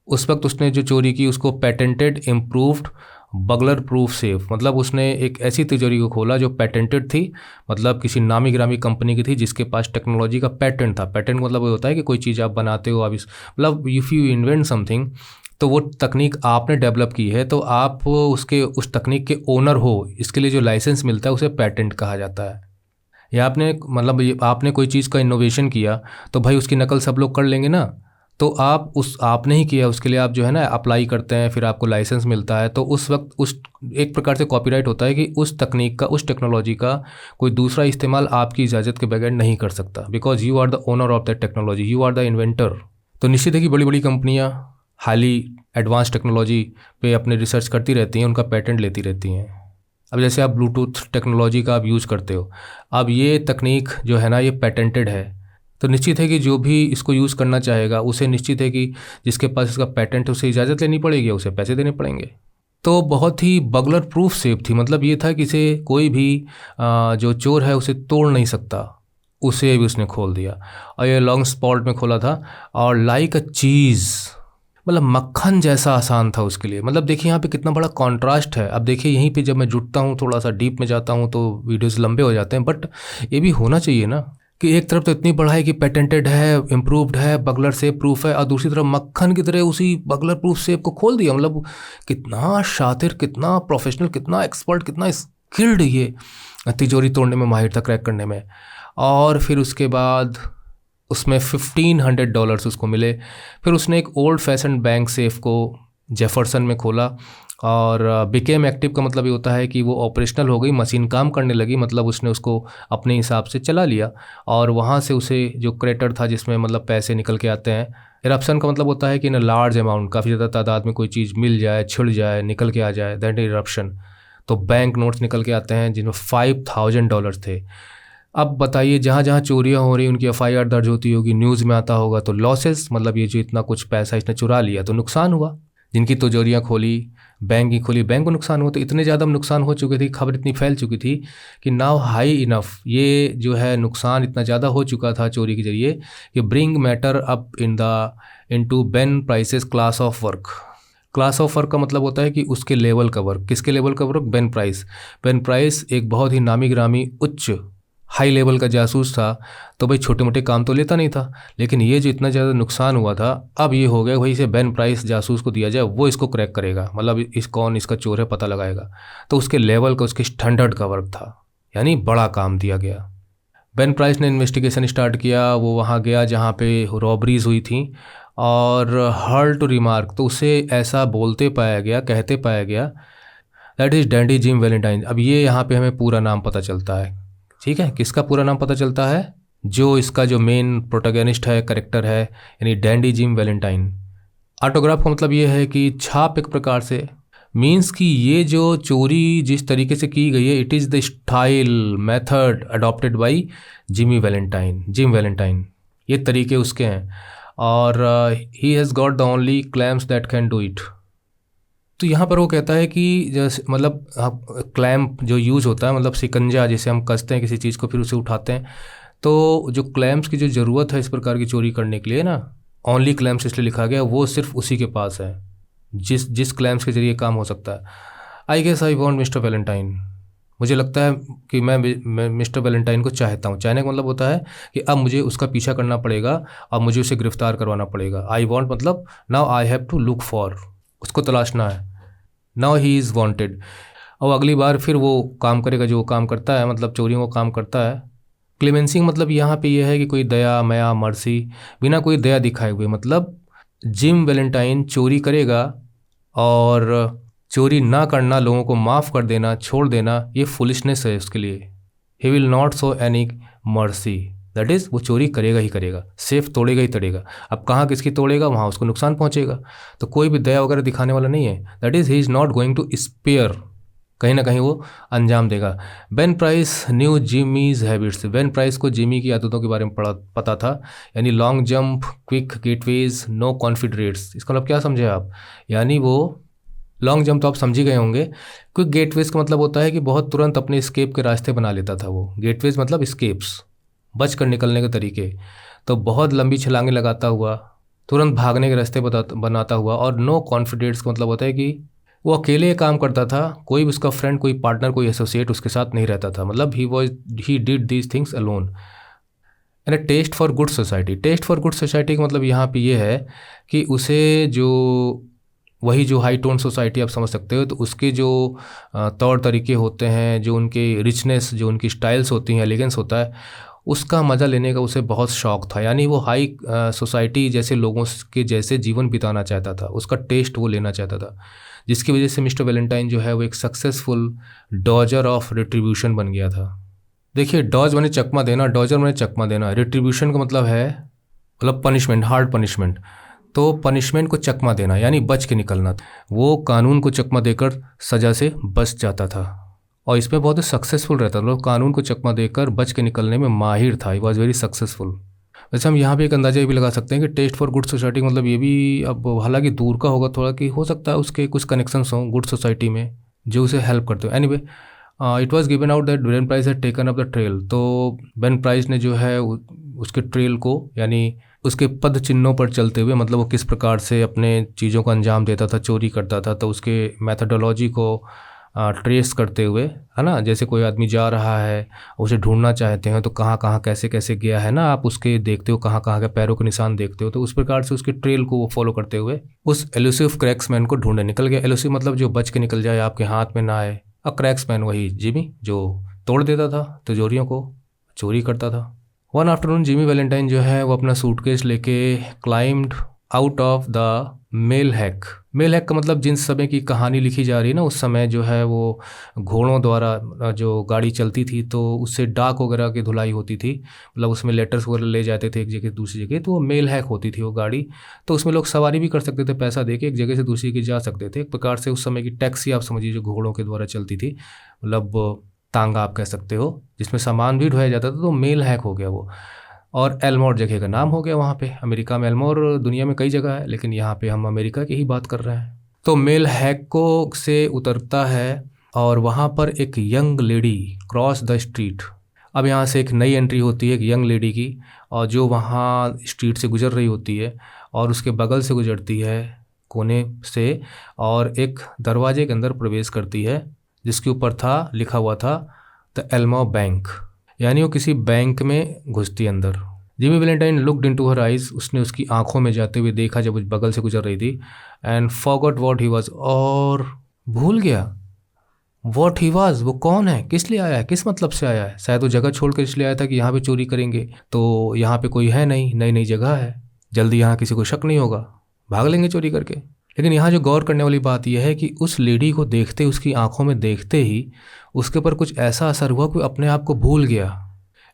उस वक्त उसने जो चोरी की उसको patented improved bugler proof safe, मतलब उसने एक ऐसी तिजोरी को खोला जो पेटेंटेड थी, मतलब किसी नामी गिरामी कंपनी की थी जिसके पास टेक्नोलॉजी का पेटेंट था। पेटेंट मतलब ये होता है कि कोई चीज़ आप बनाते हो, आप मतलब इफ़ यू इन्वेंट समथिंग, तो वो तकनीक आपने डेवलप की है तो आप उसके उस तकनीक के ओनर हो। इसके लिए जो लाइसेंस मिलता है उसे पेटेंट कहा जाता है। या आपने मतलब आपने कोई चीज़ का इनोवेशन किया तो भाई उसकी नकल सब लोग कर लेंगे ना, तो आपने ही किया, उसके लिए आप जो है ना अप्लाई करते हैं, फिर आपको लाइसेंस मिलता है, तो उस वक्त उस एक प्रकार से कॉपीराइट होता है कि उस तकनीक का, उस टेक्नोलॉजी का कोई दूसरा इस्तेमाल आपकी इजाज़त के बगैर नहीं कर सकता, because you are the owner of that technology, you are the inventor. तो निश्चित है कि बड़ी बड़ी कंपनियाँ हाईली एडवांस टेक्नोलॉजी पे अपने रिसर्च करती रहती हैं, उनका पेटेंट लेती रहती हैं। अब जैसे आप ब्लूटूथ टेक्नोलॉजी का आप यूज़ करते हो, अब ये तकनीक जो है ना ये पेटेंटेड है, तो निश्चित है कि जो भी इसको यूज़ करना चाहेगा उसे निश्चित है कि जिसके पास इसका पेटेंट है उसे इजाज़त लेनी पड़ेगी, उसे पैसे देने पड़ेंगे। तो बहुत ही बगलर प्रूफ सेफ थी, मतलब ये था कि इसे कोई भी जो चोर है उसे तोड़ नहीं सकता, उसे भी उसने खोल दिया, और ये लॉन्ग स्पॉट में खोला था, और लाइक अ चीज़, मतलब मक्खन जैसा आसान था उसके लिए। मतलब देखिए यहाँ पे कितना बड़ा कॉन्ट्रास्ट है। अब देखिए यहीं पे जब मैं जुटता हूँ, थोड़ा सा डीप में जाता हूँ, तो वीडियोस लंबे हो जाते हैं, बट ये भी होना चाहिए ना कि एक तरफ तो इतनी बड़ा है कि पेटेंटेड है, इम्प्रूव्ड है, बगलर सेफ प्रूफ है, और दूसरी तरफ मक्खन की तरह उसी बगलर प्रूफ सेफ को खोल दिया। मतलब कितना शातिर, कितना प्रोफेशनल, कितना एक्सपर्ट, कितना स्किल्ड ये तिजोरी तोड़ने में माहिर था, क्रैक करने में। और फिर उसके बाद उसमें $1500 उसको मिले। फिर उसने एक ओल्ड फैशन बैंक सेफ को जेफरसन में खोला, और बिकेम एक्टिव का मतलब ये होता है कि वो ऑपरेशनल हो गई, मशीन काम करने लगी, मतलब उसने उसको अपने हिसाब से चला लिया, और वहाँ से उसे जो क्रेटर था जिसमें मतलब पैसे निकल के आते हैं, इरप्शन का मतलब होता है कि इन लार्ज अमाउंट, काफ़ी ज़्यादा तादाद में कोई चीज़ मिल जाए, छिड़ जाए, निकल के आ जाए, दैट इरप्शन। तो बैंक नोट्स निकल के आते हैं जिनमें $5000 थे। अब बताइए, जहाँ जहाँ चोरियाँ हो रही उनकी FIR दर्ज होती होगी, न्यूज़ में आता होगा, तो लॉसेस, मतलब ये जो इतना कुछ पैसा इसने चुरा लिया तो नुकसान हुआ। जिनकी तिजोरियाँ खोली, बैंक की खोली, बैंक को नुकसान हुआ। तो इतने ज़्यादा नुकसान हो चुके थे, खबर इतनी फैल चुकी थी कि नाउ हाई इनफ, ये जो है नुकसान इतना ज़्यादा हो चुका था चोरी के जरिए कि bring matter up into Ben prices class of work. Class of work का मतलब होता है कि उसके लेवल का वर्क। किसके लेवल का work? Ben price. Ben price एक बहुत ही नामी ग्रामी उच्च हाई लेवल का जासूस था, तो भाई छोटे मोटे काम तो लेता नहीं था, लेकिन ये जो इतना ज़्यादा नुकसान हुआ था, अब ये हो गया भाई इसे बेन प्राइस जासूस को दिया जाए, वो इसको क्रैक करेगा, मतलब इसका चोर है पता लगाएगा। तो उसके लेवल का, उसके स्टैंडर्ड का वर्क था, यानी बड़ा काम दिया गया। बेन प्राइस ने इन्वेस्टिगेशन स्टार्ट किया। वो वहाँ गया जहाँ पे रॉबरीज हुई थी, और हर्ल टू रिमार्क, तो उसे ऐसा बोलते पाया गया, कहते पाया गया, that is dandy gym Valentine. अब ये यहाँ पे हमें पूरा नाम पता चलता है, ठीक है, किसका पूरा नाम पता चलता है? जो इसका जो मेन प्रोटैगनिस्ट है, करेक्टर है, यानी डैंडी जिम वैलेंटाइन। ऑटोग्राफ का मतलब ये है कि छाप, एक प्रकार से मीन्स कि ये जो चोरी जिस तरीके से की गई है, it is the style method adopted by gym Valentine. ये तरीके उसके हैं, और he has got the only clams that can do it. तो यहाँ पर वो कहता है कि जैसे मतलब क्लैम्प जो यूज़ होता है, मतलब शिकंजा जिसे हम कसते हैं किसी चीज़ को फिर उसे उठाते हैं, तो जो क्लैम्प्स की जो ज़रूरत है इस प्रकार की चोरी करने के लिए ना, ओनली क्लैम्प्स इसलिए लिखा गया, वो सिर्फ उसी के पास है जिस क्लैम्प्स के ज़रिए काम हो सकता है। I guess I want mister Valentine. मुझे लगता है कि मैं मिस्टर वैलेंटाइन को चाहता हूँ। चाहने का मतलब होता है कि अब मुझे उसका पीछा करना पड़ेगा, अब मुझे उसे गिरफ्तार करवाना पड़ेगा। आई वॉन्ट मतलब now I have to look for, उसको तलाशना है। Now he is wanted. और अगली बार फिर वो काम करेगा जो काम करता है, मतलब चोरियों को काम करता है। क्लेमेंसिंग मतलब यहाँ पे ये है कि कोई दया, मया, मर्सी, बिना कोई दया दिखाए हुए, मतलब जिम वैलेंटाइन चोरी करेगा और चोरी ना करना, लोगों को माफ़ कर देना, छोड़ देना, ये फुलिशनेस है उसके लिए। He will not show any mercy, that is वो चोरी करेगा ही करेगा, सेफ तोड़ेगा ही तोड़ेगा। अब कहाँ किसकी तोड़ेगा, वहाँ उसको नुकसान पहुँचेगा। तो कोई भी दया वगैरह दिखाने वाला नहीं है, that is he is not going to spare, कहीं ना कहीं वो अंजाम देगा। Ben Price knew Jimmy's habits. Ben Price को जिमी की आदतों के बारे में पता था, यानी long jump, quick getaways, no confederates. इसका मतलब क्या समझे आप? यानी वो लॉन्ग जंप तो आप समझ ही गए होंगे। क्विक गेटवेज का मतलब होता है कि बहुत तुरंत अपने स्केप के रास्ते बना लेता था वो। गेटवेज मतलब स्केप्स, बच कर निकलने के तरीके। तो बहुत लंबी छलांगें लगाता हुआ, तुरंत भागने के रास्ते बनाता हुआ। और नो कॉन्फिडेंस का मतलब होता है कि वो अकेले काम करता था, कोई भी उसका फ्रेंड, कोई पार्टनर, कोई एसोसिएट उसके साथ नहीं रहता था। मतलब he did these things alone. And taste for good society. Taste for good society का मतलब यहाँ पे ये है कि उसे वही जो हाई टोन सोसाइटी आप समझ सकते हो, तो उसके जो तौर तरीके होते हैं, जो उनके रिचनेस, जो उनकी स्टाइल्स होती हैं, एलिगेंस होता है, उसका मज़ा लेने का उसे बहुत शौक़ था। यानी वो हाई सोसाइटी जैसे लोगों के जैसे जीवन बिताना चाहता था, उसका टेस्ट वो लेना चाहता था, जिसकी वजह से मिस्टर वैलेंटाइन जो है वो एक सक्सेसफुल डॉजर ऑफ रिट्रीब्यूशन बन गया था। देखिए, डॉज माने चकमा देना, डॉजर माने चकमा देना, रिट्रीब्यूशन का मतलब है मतलब पनिशमेंट, हार्ड पनिशमेंट। तो पनिशमेंट को चकमा देना यानी बच के निकलना। वो कानून को चकमा देकर सज़ा से बच जाता था और इसमें बहुत ही सक्सेसफुल रहता था। मतलब कानून को चकमा देकर बच के निकलने में माहिर था। He was very successful. वैसे हम यहाँ पे एक अंदाजा ये भी लगा सकते हैं कि टेस्ट फॉर गुड सोसाइटी मतलब ये भी अब हालांकि दूर का होगा थोड़ा, कि हो सकता है उसके कुछ कनेक्शंस हों गुड सोसाइटी में जो उसे हेल्प करते हो। Anyway, it was given out that Ben price had taken up the trail. तो बेन प्राइस ने जो है उसके ट्रेल को यानी उसके पद चिन्हों पर चलते हुए, मतलब वो किस प्रकार से अपने चीज़ों को अंजाम देता था, चोरी करता था, तो उसके मैथडोलॉजी को ट्रेस करते हुए, है ना, जैसे कोई आदमी जा रहा है उसे ढूंढना चाहते हैं तो कहाँ कहाँ कैसे कैसे गया है ना, आप उसके देखते हो कहाँ कहाँ के पैरों के निशान देखते हो, तो उस प्रकार से उसके ट्रेल को वो फॉलो करते हुए उस एलुसिव क्रैक्समैन को ढूंढने निकल गया। एलुसिव मतलब जो बच के निकल जाए, आपके हाथ में ना आए। और क्रैक्समैन वही जिमी जो तोड़ देता था, तिजोरियों को चोरी करता था। वन आफ्टरनून जिमी वैलेंटाइन जो है वो अपना सूटकेस लेके climbed out of the mail hack. Mail hack का मतलब जिस समय की कहानी लिखी जा रही है ना, उस समय जो है वो घोड़ों द्वारा जो गाड़ी चलती थी तो उससे डाक वगैरह की धुलाई होती थी, मतलब उसमें लेटर्स वगैरह ले जाते थे एक जगह दूसरी जगह, तो वो मेल हैक होती थी वो गाड़ी। तो उसमें लोग सवारी भी कर सकते थे, पैसा दे के एक जगह से दूसरी जगह जा सकते थे। एक प्रकार से उस समय की टैक्सी आप समझिए जो घोड़ों के द्वारा चलती थी, मतलब तांगा आप कह सकते हो, जिसमें सामान भी ढोया जाता था, तो मेल हैक हो गया वो। और एल्मोर जगह का नाम हो गया वहाँ पे। अमेरिका में एल्मोर, दुनिया में कई जगह है लेकिन यहाँ पे हम अमेरिका की ही बात कर रहे हैं। तो मेल हैक को से उतरता है और वहाँ पर एक young lady cross the street. अब यहाँ से एक नई एंट्री होती है एक यंग लेडी की, और जो वहाँ स्ट्रीट से गुजर रही होती है और उसके बगल से गुजरती है कोने से, और एक दरवाजे के अंदर प्रवेश करती है जिसके ऊपर था लिखा हुआ था द एल्मो बैंक, यानी वो किसी बैंक में घुसती अंदर। Jimmy Valentine looked into her eyes, उसने उसकी आंखों में जाते हुए देखा जब वो बगल से गुजर रही थी। And forgot what he was, और भूल गया व्हाट ही वाज, वो कौन है, किस लिए आया है, किस मतलब से आया है। शायद वो जगह छोड़कर इसलिए आया था कि यहाँ पे चोरी करेंगे, तो यहाँ पे कोई है नहीं, नई नई जगह है, जल्दी यहाँ किसी को शक नहीं होगा, भाग लेंगे चोरी करके। लेकिन यहाँ जो गौर करने वाली बात यह है कि उस लेडी को देखते, उसकी आंखों में देखते ही उसके ऊपर कुछ ऐसा असर हुआ कि अपने आप को भूल गया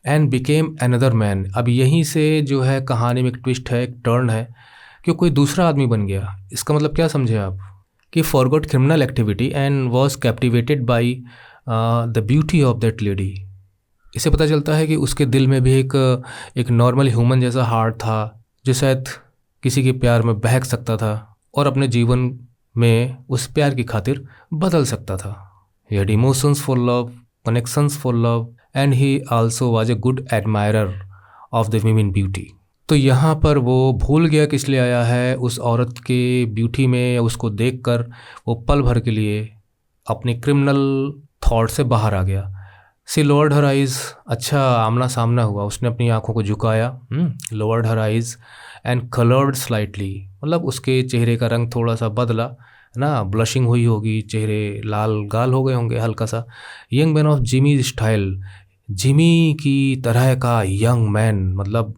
एंड बिकेम अनदर मैन। अब यहीं से जो है कहानी में एक ट्विस्ट है, एक टर्न है कि कोई दूसरा आदमी बन गया। इसका मतलब क्या समझे आप, कि forgot criminal activity and was captivated by the beauty of that lady. इससे पता चलता है कि उसके दिल में भी एक नॉर्मल ह्यूमन जैसा हार्ट था जो शायद किसी के प्यार में बहक सकता था और अपने जीवन में उस प्यार की खातिर बदल सकता था। He had emotions for love, connections for love, and he also was a good admirer of the women beauty. तो यहाँ पर वो भूल गया किस लिए आया है, उस औरत के ब्यूटी में उसको देखकर वो पल भर के लिए अपने क्रिमिनल थॉट से बाहर आ गया। सी लोअर्ड हर आइज़, अच्छा आमना सामना हुआ, उसने अपनी आंखों को झुकाया, lowered her eyes and coloured slightly, मतलब उसके चेहरे का रंग थोड़ा सा बदला ना, ब्लशिंग हुई होगी, चेहरे लाल गाल हो गए होंगे हल्का सा। Young man of Jimmy style, Jimmy की तरह का यंग मैन, मतलब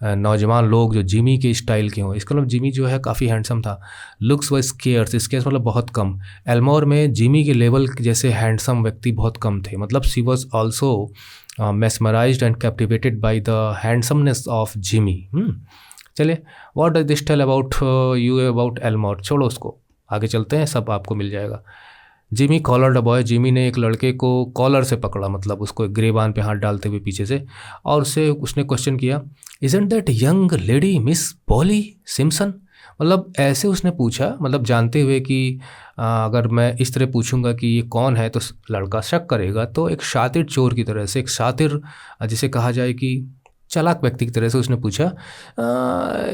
नौजवान लोग जो जिमी के स्टाइल के हों, इसका मतलब जिमी जो है काफ़ी हैंडसम था। लुक्स व स्केयर्स, स्केयर्स मतलब बहुत कम। एल्मोर में जिमी के लेवल जैसे हैंडसम व्यक्ति बहुत कम थे, मतलब she was also mesmerized and captivated by the handsomeness of Jimmy. चलिए, what does this tell about you about Elmore, छोड़ो उसको, आगे चलते हैं, सब आपको मिल जाएगा। Jimmy collared a boy, Jimmy ने एक लड़के को कॉलर से पकड़ा, मतलब उसको एक ग्रेबान पे हाथ डालते हुए पीछे से, और उसने क्वेश्चन किया, isn't that young lady miss poly Simpson, मतलब ऐसे उसने पूछा, मतलब जानते हुए कि अगर मैं इस तरह पूछूंगा कि ये कौन है तो लड़का शक करेगा, तो एक शातिर चोर की तरह से, एक शातिर जिसे कहा जाए कि चालाक व्यक्ति की तरह से उसने पूछा,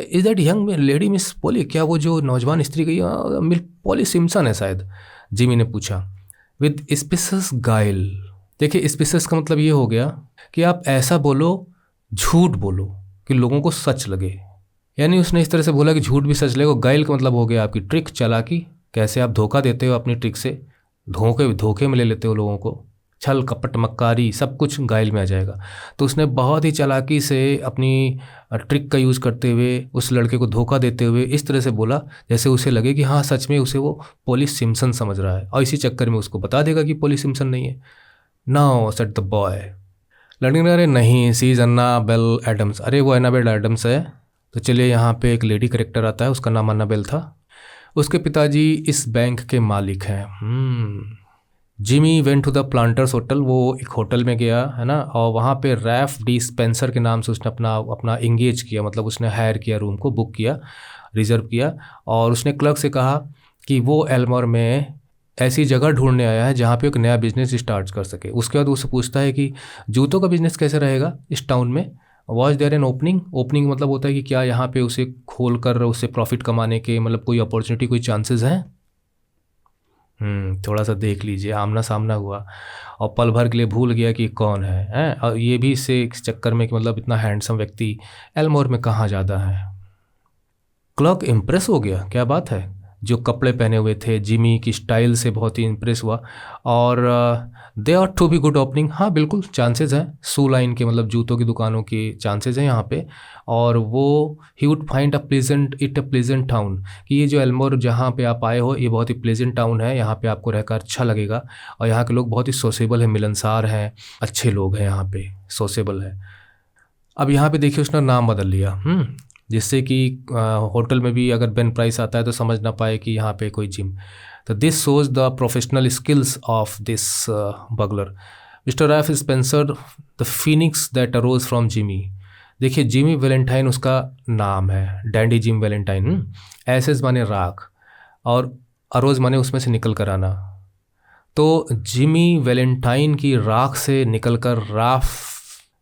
is that young lady miss poly, क्या वो जो नौजवान स्त्री गई मिस पॉली सिम्पसन है शायद, जिमी ने पूछा विद स्पिशस गाइल। देखिए, स्पिशस का मतलब ये हो गया कि आप ऐसा बोलो, झूठ बोलो कि लोगों को सच लगे, यानी उसने इस तरह से बोला कि झूठ भी सच लगेगा। गाइल का मतलब हो गया आपकी ट्रिक, चालाकी, कैसे आप धोखा देते हो अपनी ट्रिक से, धोखे में ले लेते हो लोगों को। छल कपट मक्कारी सब कुछ घायल में आ जाएगा। तो उसने बहुत ही चालाकी से अपनी ट्रिक का यूज़ करते हुए उस लड़के को धोखा देते हुए इस तरह से बोला जैसे उसे लगे कि हाँ सच में उसे वो पोली सिम्पसन समझ रहा है, और इसी चक्कर में उसको बता देगा कि पोली सिम्पसन नहीं है। No said the boy. लड़के ने, अरे नहीं सी इज़ अन्नाबेल एडम्स। अरे वो एनाबेल एडम्स है। तो चलिए यहाँ पे एक लेडी करेक्टर आता है, उसका नाम अन्नाबेल था। उसके पिताजी इस बैंक के मालिक हैं। Jimmy went to the Planters Hotel. वो एक होटल में गया है ना, और वहाँ पे रैफ डी स्पेंसर के नाम से उसने अपना इंगेज किया, मतलब उसने हायर किया, रूम को बुक किया, रिजर्व किया। और उसने क्लर्क से कहा कि वो एल्मोर में ऐसी जगह ढूंढने आया है जहाँ पे एक नया बिजनेस स्टार्ट कर सके। उसके बाद उससे पूछता है कि जूतों का बिजनेस कैसे रहेगा इस टाउन में। Was there an opening. Opening मतलब होता है कि क्या यहाँ पे उसे खोल कर उससे प्रॉफिट कमाने के मतलब कोई अपॉर्चुनिटी, कोई चांसेस हैं। थोड़ा सा देख लीजिए, आमना सामना हुआ और पल भर के लिए भूल गया कि कौन है। और ये भी इससे इस चक्कर में कि मतलब इतना हैंडसम व्यक्ति एल्मोर में कहाँ ज़्यादा है। क्लर्क इम्प्रेस हो गया, क्या बात है, जो कपड़े पहने हुए थे जिमी की स्टाइल से बहुत ही इम्प्रेस हुआ। और they are to be good opening. हाँ बिल्कुल चांसेस हैं, शू लाइन के मतलब जूतों की दुकानों की चांसेस हैं यहाँ पे। और वो he would find a pleasant town, कि ये जो एल्मोर जहाँ पे आप आए हो ये बहुत ही प्लेजेंट टाउन है, यहाँ पे आपको रहकर अच्छा लगेगा। और यहाँ के लोग बहुत ही सोसेबल हैं, मिलनसार हैं, अच्छे लोग हैं, यहाँ पे सोसेबल है। अब यहाँ पे देखिए उसने नाम बदल लिया, जिससे कि होटल में भी अगर बेन प्राइस आता है तो समझ ना पाए कि यहाँ पे कोई जिम। तो this shows the professional skills of this bugler. Mister Ralph Spencer the Phoenix that arrows from Jimmy. देखिए जिमी वैलेंटाइन उसका नाम है, डैंडी जिम वैलेंटाइन। एसेस माने राख और अरोज माने उसमें से निकल कर आना। तो जिमी वैलेंटाइन की राख से निकल कर राफ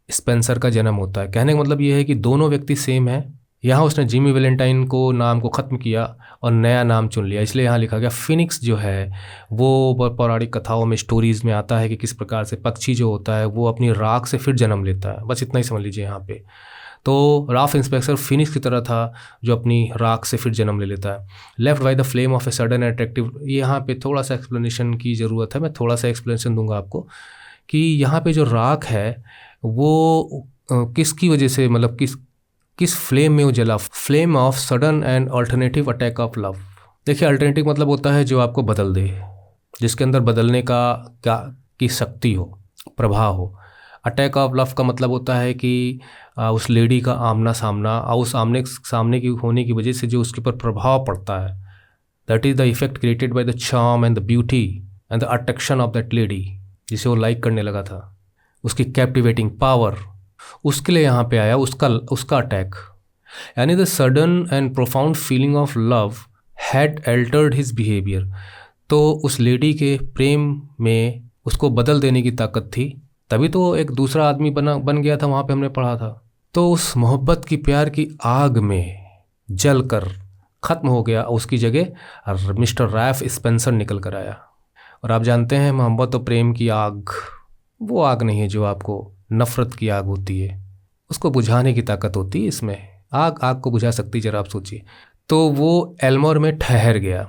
स्पेंसर का जन्म होता है। कहने का मतलब ये है कि दोनों व्यक्ति सेम है। यहाँ उसने जिमी वैलेंटाइन को नाम को ख़त्म किया और नया नाम चुन लिया, इसलिए यहाँ लिखा गया फिनिक्स। जो है वो पौराणिक कथाओं में, स्टोरीज़ में आता है कि किस प्रकार से पक्षी जो होता है वो अपनी राख से फिर जन्म लेता है। बस इतना ही समझ लीजिए यहाँ पे। तो राफ इंस्पेक्टर फिनिक्स की तरह था जो अपनी राख से फिर जन्म ले लेता है। Left by the flame of a sudden attractive. यहाँ पे थोड़ा सा एक्सप्लेनेशन की ज़रूरत है, मैं थोड़ा सा एक्सप्लेनेशन दूंगा आपको कि यहाँ पे जो राख है वो किसकी वजह से, मतलब किस फ्लेम में वो जला। Flame of sudden and alternative attack of love. देखिए अल्टरनेटिव मतलब होता है जो आपको बदल दे, जिसके अंदर बदलने का क्या की शक्ति हो, प्रभाव हो। अटैक ऑफ लव का मतलब होता है कि उस लेडी का आमना सामना और उस आमने सामने की होने की वजह से जो उसके ऊपर प्रभाव पड़ता है, that is the effect created by the charm and the beauty and the attraction of that lady, जिसे वो लाइक करने लगा था, उसकी कैप्टिवेटिंग पावर। उसके लिए यहाँ पे आया उसका अटैक। यानी the sudden and profound feeling of love had Altered his behaviour. तो उस लेडी के प्रेम में उसको बदल देने की ताकत थी, तभी तो एक दूसरा आदमी बन गया था, वहाँ पे हमने पढ़ा था। तो उस मोहब्बत की प्यार की आग में जल कर ख़त्म हो गया, उसकी जगह मिस्टर रैफ स्पेंसर निकल कर आया। और आप जानते हैं मोहब्बत और प्रेम की आग वो आग नहीं है जो आपको नफ़रत की आग होती है, उसको बुझाने की ताकत होती है इसमें। आग को बुझा सकती, जरा आप सोचिए। तो वो एल्मोर में ठहर गया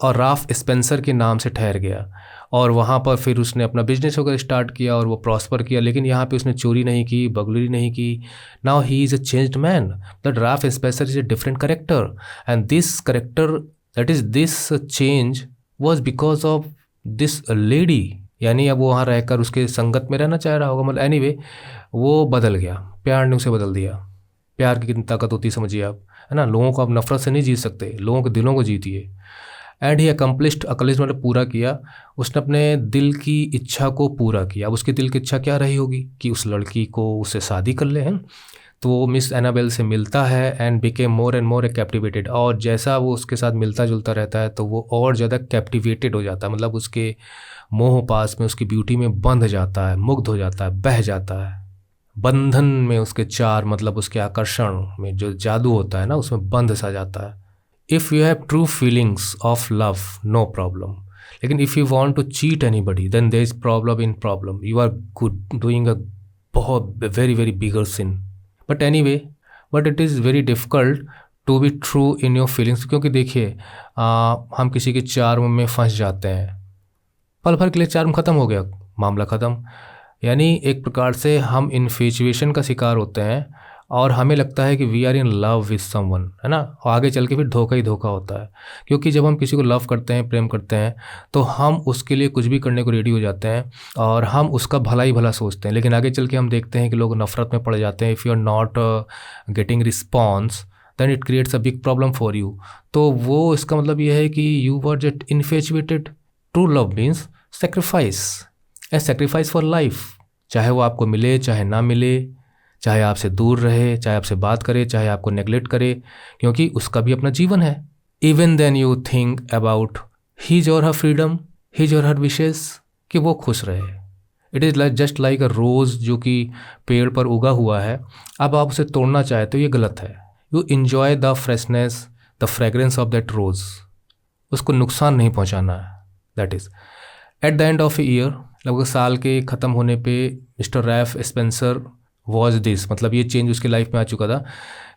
और राफ स्पेंसर के नाम से ठहर गया, और वहाँ पर फिर उसने अपना बिजनेस वगैरह स्टार्ट किया और वो प्रॉस्पर किया। लेकिन यहाँ पे उसने चोरी नहीं की, बगलरी नहीं की। Now he is a changed man. That Ralph Spencer is a different character, and this character, that is this change was because of this lady. यानी अब वो वहाँ रहकर उसके संगत में रहना चाह रहा होगा, मतलब एनीवे वो बदल गया, प्यार ने उसे बदल दिया। प्यार की कितनी ताकत होती है समझिए आप, है ना। लोगों को आप नफरत से नहीं जीत सकते, लोगों के दिलों को जीतिए। एंड ही अकम्प्लिश्ड मतलब पूरा किया, उसने अपने दिल की इच्छा को पूरा किया। अब उसके दिल की इच्छा क्या रही होगी कि उस लड़की को उससे शादी कर ले, हैं। तो वो मिस एनाबेल से मिलता है and became more and more captivated. और जैसा वो उसके साथ मिलता जुलता रहता है तो वो और ज़्यादा कैप्टिवेटेड हो जाता है, मतलब उसके मोह पास में, उसकी ब्यूटी में बंध जाता है, मुग्ध हो जाता है, बह जाता है। बंधन में उसके चार, मतलब उसके आकर्षण में जो जादू होता है ना, उसमें बंध सा जाता है। If you have true feelings of love, no problem. लेकिन if you want to cheat anybody, then there is problem in problem. You are good doing a बहुत very very bigger sin. But anyway, but it is very difficult to be true in your feelings. क्योंकि देखिए हम किसी के charm में फंस जाते हैं, पल भर के लिए चार्म ख़त्म हो गया, मामला ख़त्म। यानी एक प्रकार से हम इन्फेचुएशन का शिकार होते हैं और हमें लगता है कि we are in love with someone, है ना, और आगे चल के फिर धोखा ही धोखा होता है। क्योंकि जब हम किसी को लव करते हैं, प्रेम करते हैं, तो हम उसके लिए कुछ भी करने को रेडी हो जाते हैं और हम उसका भला ही भला सोचते हैं। लेकिन आगे चल के हम देखते हैं कि लोग नफ़रत में पड़ जाते हैं। If you are not getting response then it creates a big problem for you. तो वो इसका मतलब ये है कि you were just infatuated. True love means sacrifice, a sacrifice for life. चाहे वो आपको मिले चाहे ना मिले, चाहे आपसे दूर रहे, चाहे आपसे बात करे, चाहे आपको नेग्लेक्ट करे, क्योंकि उसका भी अपना जीवन है। Even then you think about his or her freedom, his or her wishes, कि वो खुश रहे। It is just like a rose जो कि पेड़ पर उगा हुआ है। अब आप उसे तोड़ना चाहे तो ये गलत है। You enjoy the freshness, the fragrance of that rose. उसको नुकसान नहीं पहुँचाना है। That is at the end of a year, लगभग साल के ख़त्म होने पे mister Ralph Spencer was this, मतलब ये चेंज उसकी लाइफ में आ चुका था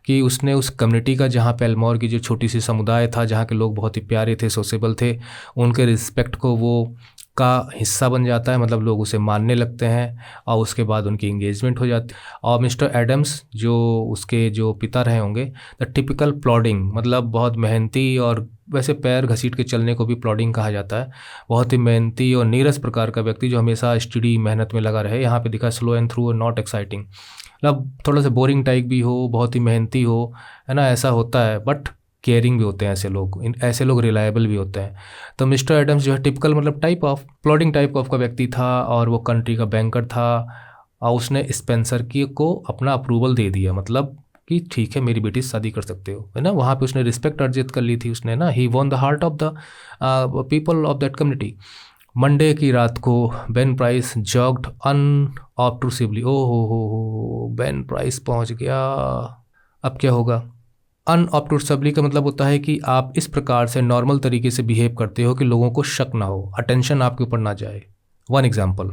कि उसने उस कम्युनिटी का, जहाँ पे एल्मोर की जो छोटी सी समुदाय था, जहाँ के लोग बहुत ही प्यारे थे, सोशेबल थे, उनके रिस्पेक्ट को वो का हिस्सा बन जाता है। मतलब लोग उसे मानने लगते हैं और उसके बाद उनकी इंगेजमेंट हो जाती है। और मिस्टर एडम्स जो उसके जो पिता रहे होंगे, द टिपिकल प्लॉडिंग, मतलब बहुत मेहनती, और वैसे पैर घसीट के चलने को भी प्लॉडिंग कहा जाता है। बहुत ही मेहनती और नीरस प्रकार का व्यक्ति जो हमेशा स्टडी मेहनत में लगा रहे। यहाँ पे दिखा स्लो एंड थ्रू और नॉट एक्साइटिंग, मतलब थोड़ा सा बोरिंग टाइप भी हो, बहुत ही मेहनती हो, है ना, ऐसा होता है। बट केयरिंग भी होते हैं ऐसे लोग, ऐसे लोग रिलायबल भी होते हैं। तो मिस्टर एडम्स जो है टिपिकल, मतलब टाइप ऑफ प्लॉडिंग टाइप ऑफ का व्यक्ति था, और वो कंट्री का बैंकर था। और उसने स्पेंसर की को अपना अप्रूवल दे दिया, मतलब कि ठीक है मेरी बेटी से शादी कर सकते हो, है ना। वहाँ पे उसने रिस्पेक्ट अर्जित कर ली थी उसने ना। He won the heart of the people of that community. Monday की रात को बेन प्राइस जॉग्ड अनऑब्ट्रूसिवली। ओ हो, बेन प्राइस पहुँच गया। अब क्या होगा? अनऑब्ट्रूसिवली का मतलब होता है कि आप इस प्रकार से नॉर्मल तरीके से बिहेव करते हो कि लोगों को शक ना हो, अटेंशन आपके ऊपर ना जाए। वन एग्जाम्पल,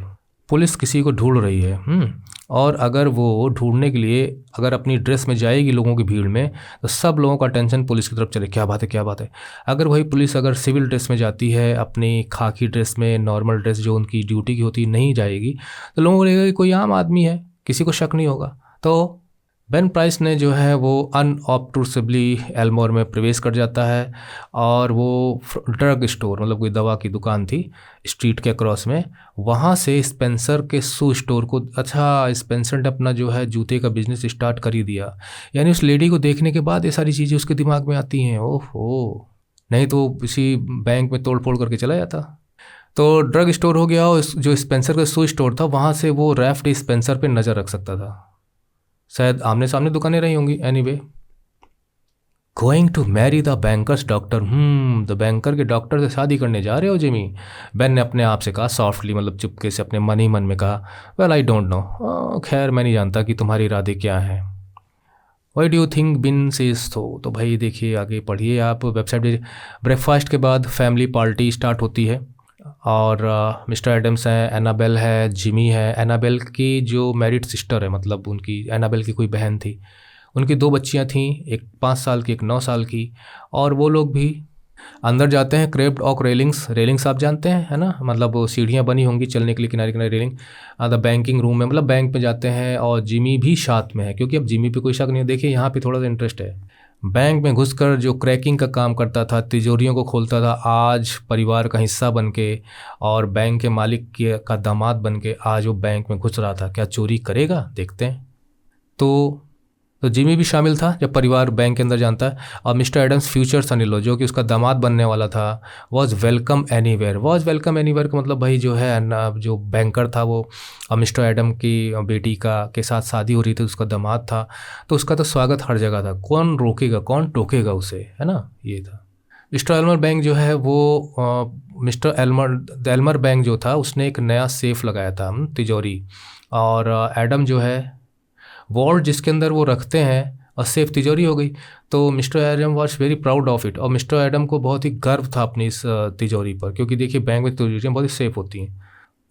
पुलिस किसी को ढूंढ रही है, और अगर वो ढूंढने के लिए अगर अपनी ड्रेस में जाएगी लोगों की भीड़ में, तो सब लोगों का अटेंशन पुलिस की तरफ चले, क्या बात है क्या बात है। अगर वही पुलिस अगर सिविल ड्रेस में जाती है, अपनी खाकी ड्रेस में, नॉर्मल ड्रेस जो उनकी ड्यूटी की होती नहीं जाएगी, तो लोगों को लगेगा कि कोई आम आदमी है, किसी को शक नहीं होगा। तो बेन प्राइस ने जो है वो अनऑब्ट्रूसिवली एल्मोर में प्रवेश कर जाता है, और वो ड्रग स्टोर, मतलब कोई दवा की दुकान थी स्ट्रीट के अक्रॉस में, वहाँ से स्पेंसर के शू स्टोर को, अच्छा स्पेंसर ने अपना जो है जूते का बिजनेस स्टार्ट कर ही दिया। यानी उस लेडी को देखने के बाद ये सारी चीज़ें उसके दिमाग में आती हैं। ओहो, नहीं तो किसी बैंक में तोड़ फोड़ करके चला जाता। तो ड्रग स्टोर हो गया, और जो स्पेंसर का शू स्टोर था, वहाँ से वो रैफ्ट स्पेंसर पे नज़र रख सकता था। शायद आमने सामने दुकानें रही होंगी। Anyway, going to marry the banker's doctor, the banker के डॉक्टर से शादी करने जा रहे हो जिमी? बेन ने अपने आप से कहा सॉफ्टली, मतलब चुपके से अपने मन ही मन में कहा, वेल आई डोंट नो, खैर मैं नहीं जानता कि तुम्हारे इरादे क्या हैं। Why do you think Ben says तो भाई देखिए आगे पढ़िए आप वेबसाइट। ब्रेकफास्ट के बाद फैमिली पार्टी स्टार्ट होती है, और मिस्टर एडम्स हैं, एनाबेल है, जिमी है। एनाबेल की जो मैरिड सिस्टर है, मतलब उनकी एनाबेल की कोई बहन थी, उनकी 2 बच्चियां थीं, एक 5 साल की, एक 9 साल की। और वो लोग भी अंदर जाते हैं। क्रेप्ड ऑक रेलिंग्स आप जानते हैं, है ना, मतलब वो सीढ़ियाँ बनी होंगी चलने के लिए, किनारे किनारे रेलिंग। द बैंकिंग रूम में, मतलब बैंक में जाते हैं, और जिमी भी साथ में है, क्योंकि अब जिमी पे कोई शक नहीं है। देखिए यहाँ पे थोड़ा सा इंटरेस्ट है। बैंक में घुसकर जो क्रैकिंग का काम करता था, तिजोरियों को खोलता था, आज परिवार का हिस्सा बन के और बैंक के मालिक का दामाद बन के आज वो बैंक में घुस रहा था। क्या चोरी करेगा, देखते हैं। तो जिमी भी शामिल था जब परिवार बैंक के अंदर जानता है। और mister Adams future son in law, जो कि उसका दामाद बनने वाला था, वॉज वेलकम एनीवेयर का मतलब भाई जो है जो बैंकर था वो, और मिस्टर एडम की बेटी के साथ शादी हो रही थी, उसका दामाद था, तो उसका तो स्वागत हर जगह था। कौन रोकेगा, कौन टोकेगा उसे, है ना, ये था। मिस्टर एल्मर बैंक जो है वो मिस्टर एल्मर बैंक जो था, उसने एक नया सेफ लगाया था, तिजोरी। और एडम जो है वॉल्ट जिसके अंदर वो रखते हैं, और सेफ तिजोरी हो गई। तो mister Adam was very proud of it, और मिस्टर एडम को बहुत ही गर्व था अपनी इस तिजोरी पर, क्योंकि देखिए बैंक में तिजोरियाँ बहुत ही सेफ होती हैं।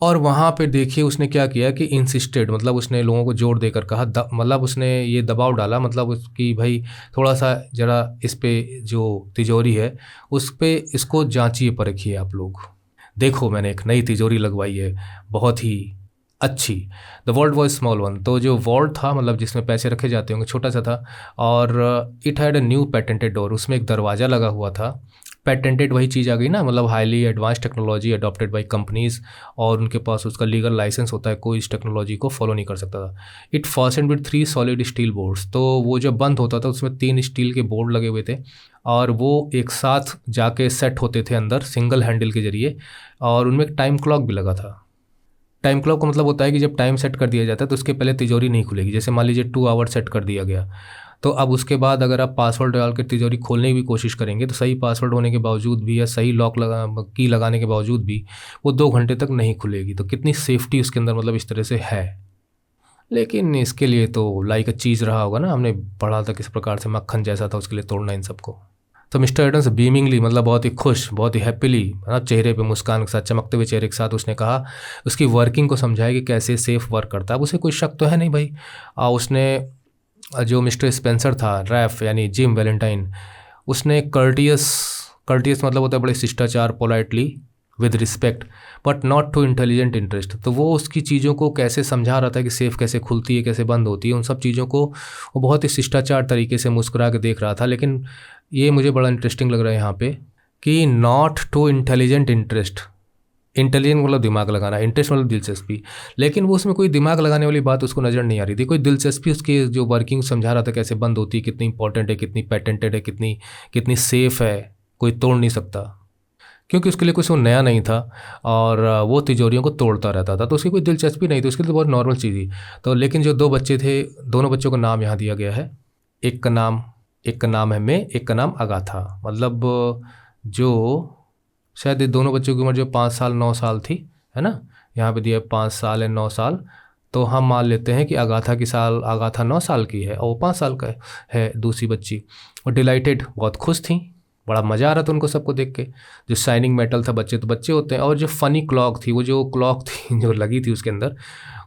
और वहाँ पे देखिए उसने क्या किया कि इंसिस्टेड, मतलब उसने लोगों को जोर देकर कहा, मतलब उसने ये दबाव डाला, मतलब उसकी भाई थोड़ा सा जरा इस पे जो तिजोरी है उस पे इसको जांचिए परखिए आप लोग। देखो मैंने एक नई तिजोरी लगवाई है, बहुत ही अच्छी। The vault was small one, तो जो वॉल्ट था मतलब जिसमें पैसे रखे जाते होंगे, छोटा सा था। और it had a new patented door, उसमें एक दरवाज़ा लगा हुआ था। पेटेंटेड वही चीज़ आ गई ना, मतलब highly advance technology adopted by companies, और उनके पास उसका लीगल लाइसेंस होता है, कोई इस टेक्नोलॉजी को फॉलो नहीं कर सकता था। It fastened with 3 solid steel boards, तो वो जब बंद होता था उसमें 3 स्टील के बोर्ड लगे हुए थे, और वो एक साथ जाके सेट होते थे अंदर सिंगल हैंडल के जरिए। और उनमें एक टाइम क्लॉक भी लगा था। टाइम क्लॉक का मतलब होता है कि जब टाइम सेट कर दिया जाता है तो उसके पहले तिजोरी नहीं खुलेगी। जैसे मान लीजिए 2 आवर सेट कर दिया गया, तो अब उसके बाद अगर आप पासवर्ड डाल के तिजोरी खोलने की भी कोशिश करेंगे तो सही पासवर्ड होने के बावजूद भी या सही लॉक की लगाने के बावजूद भी वो 2 घंटे तक नहीं खुलेगी। तो कितनी सेफ्टी उसके अंदर मतलब इस तरह से है। लेकिन इसके लिए तो लाइक अ चीज़ रहा होगा ना, हमने पढ़ा था किस प्रकार से मक्खन जैसा था उसके लिए तोड़ना इन सबको। तो मिस्टर एडम्स बीमिंगली मतलब बहुत ही खुश, बहुत ही हैप्पीली, चेहरे पे मुस्कान के साथ, चमकते हुए चेहरे के साथ उसने कहा, उसकी वर्किंग को समझाया कि कैसे सेफ वर्क करता है। अब उसे कोई शक तो है नहीं भाई। उसने जो मिस्टर स्पेंसर था, रैफ यानी जिम वैलेंटाइन, उसने कर्टियस मतलब होता है बड़े शिष्टाचार, politely, with respect, but not to intelligent interest. तो वो उसकी चीज़ों को कैसे समझा रहा था कि सेफ कैसे खुलती है, कैसे बंद होती है, उन सब चीज़ों को वो बहुत ही शिष्टाचार तरीके से मुस्कुरा के देख रहा था। लेकिन ये मुझे बड़ा इंटरेस्टिंग लग रहा है यहाँ पे कि not to intelligent interest. Intelligent मतलब दिमाग लगाना, इंटरेस्ट मतलब दिलचस्पी। लेकिन वो उसमें कोई दिमाग लगाने वाली बात उसको नज़र नहीं आ रही थी, कोई दिलचस्पी उसकी जो वर्किंग समझा रहा था, कैसे बंद होती है, कितनी इंपॉर्टेंट है, कितनी पेटेंटेड है, कितनी कितनी सेफ है, कोई तोड़ नहीं सकता, क्योंकि उसके लिए कुछ वो नया नहीं था और वो तिजोरियों को तोड़ता रहता था, तो उसकी कोई दिलचस्पी नहीं थी, उसके लिए तो बहुत नॉर्मल चीज़ थी। तो लेकिन जो 2 बच्चे थे, दोनों बच्चों का नाम यहाँ दिया गया है। एक का नाम है मे, एक का नाम अगाथा। मतलब जो शायद ये दोनों बच्चों की उम्र जो 5 साल 9 साल थी, है ना, यहाँ पे दिया है 5 साल या 9 साल। तो हम मान लेते हैं कि अगाथा 9 साल की है और वो 5 साल का है दूसरी बच्ची। और डिलाइटेड, बहुत खुश थी, बड़ा मज़ा आ रहा था उनको सबको देख के। जो शाइनिंग मेटल था, बच्चे तो बच्चे होते हैं, और जो फ़नी क्लॉक थी, वो जो क्लॉक थी जो लगी थी उसके अंदर,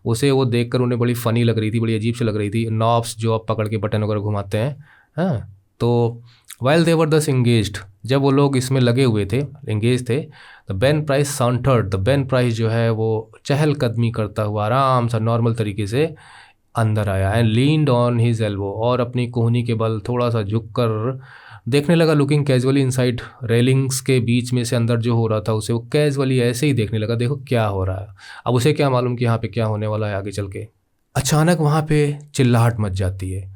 उसे वो देखकर उन्हें बड़ी फ़नी लग रही थी, बड़ी अजीब सी लग रही थी। नॉब्स जो आप पकड़ के बटन वगैरह घुमाते हैं, हाँ। तो वाइल दे वर दस इंगेज्ड, जब वो लोग इसमें लगे हुए थे, इंगेज थे, the Ben Price sauntered, the Ben Price जो है वो चहलकदमी करता हुआ आराम सा नॉर्मल तरीके से अंदर आया। And leaned on his elbow, और अपनी कोहनी के बल थोड़ा सा झुककर देखने लगा। लुकिंग कैजुअली इनसाइड, रेलिंग्स के बीच में से अंदर जो हो रहा था उसे वो कैजुअली ऐसे ही देखने लगा, देखो क्या हो रहा है। अब उसे क्या मालूम कि यहाँ पे क्या होने वाला है आगे चल के। अचानक वहाँ पे चिल्लाहट मच जाती है।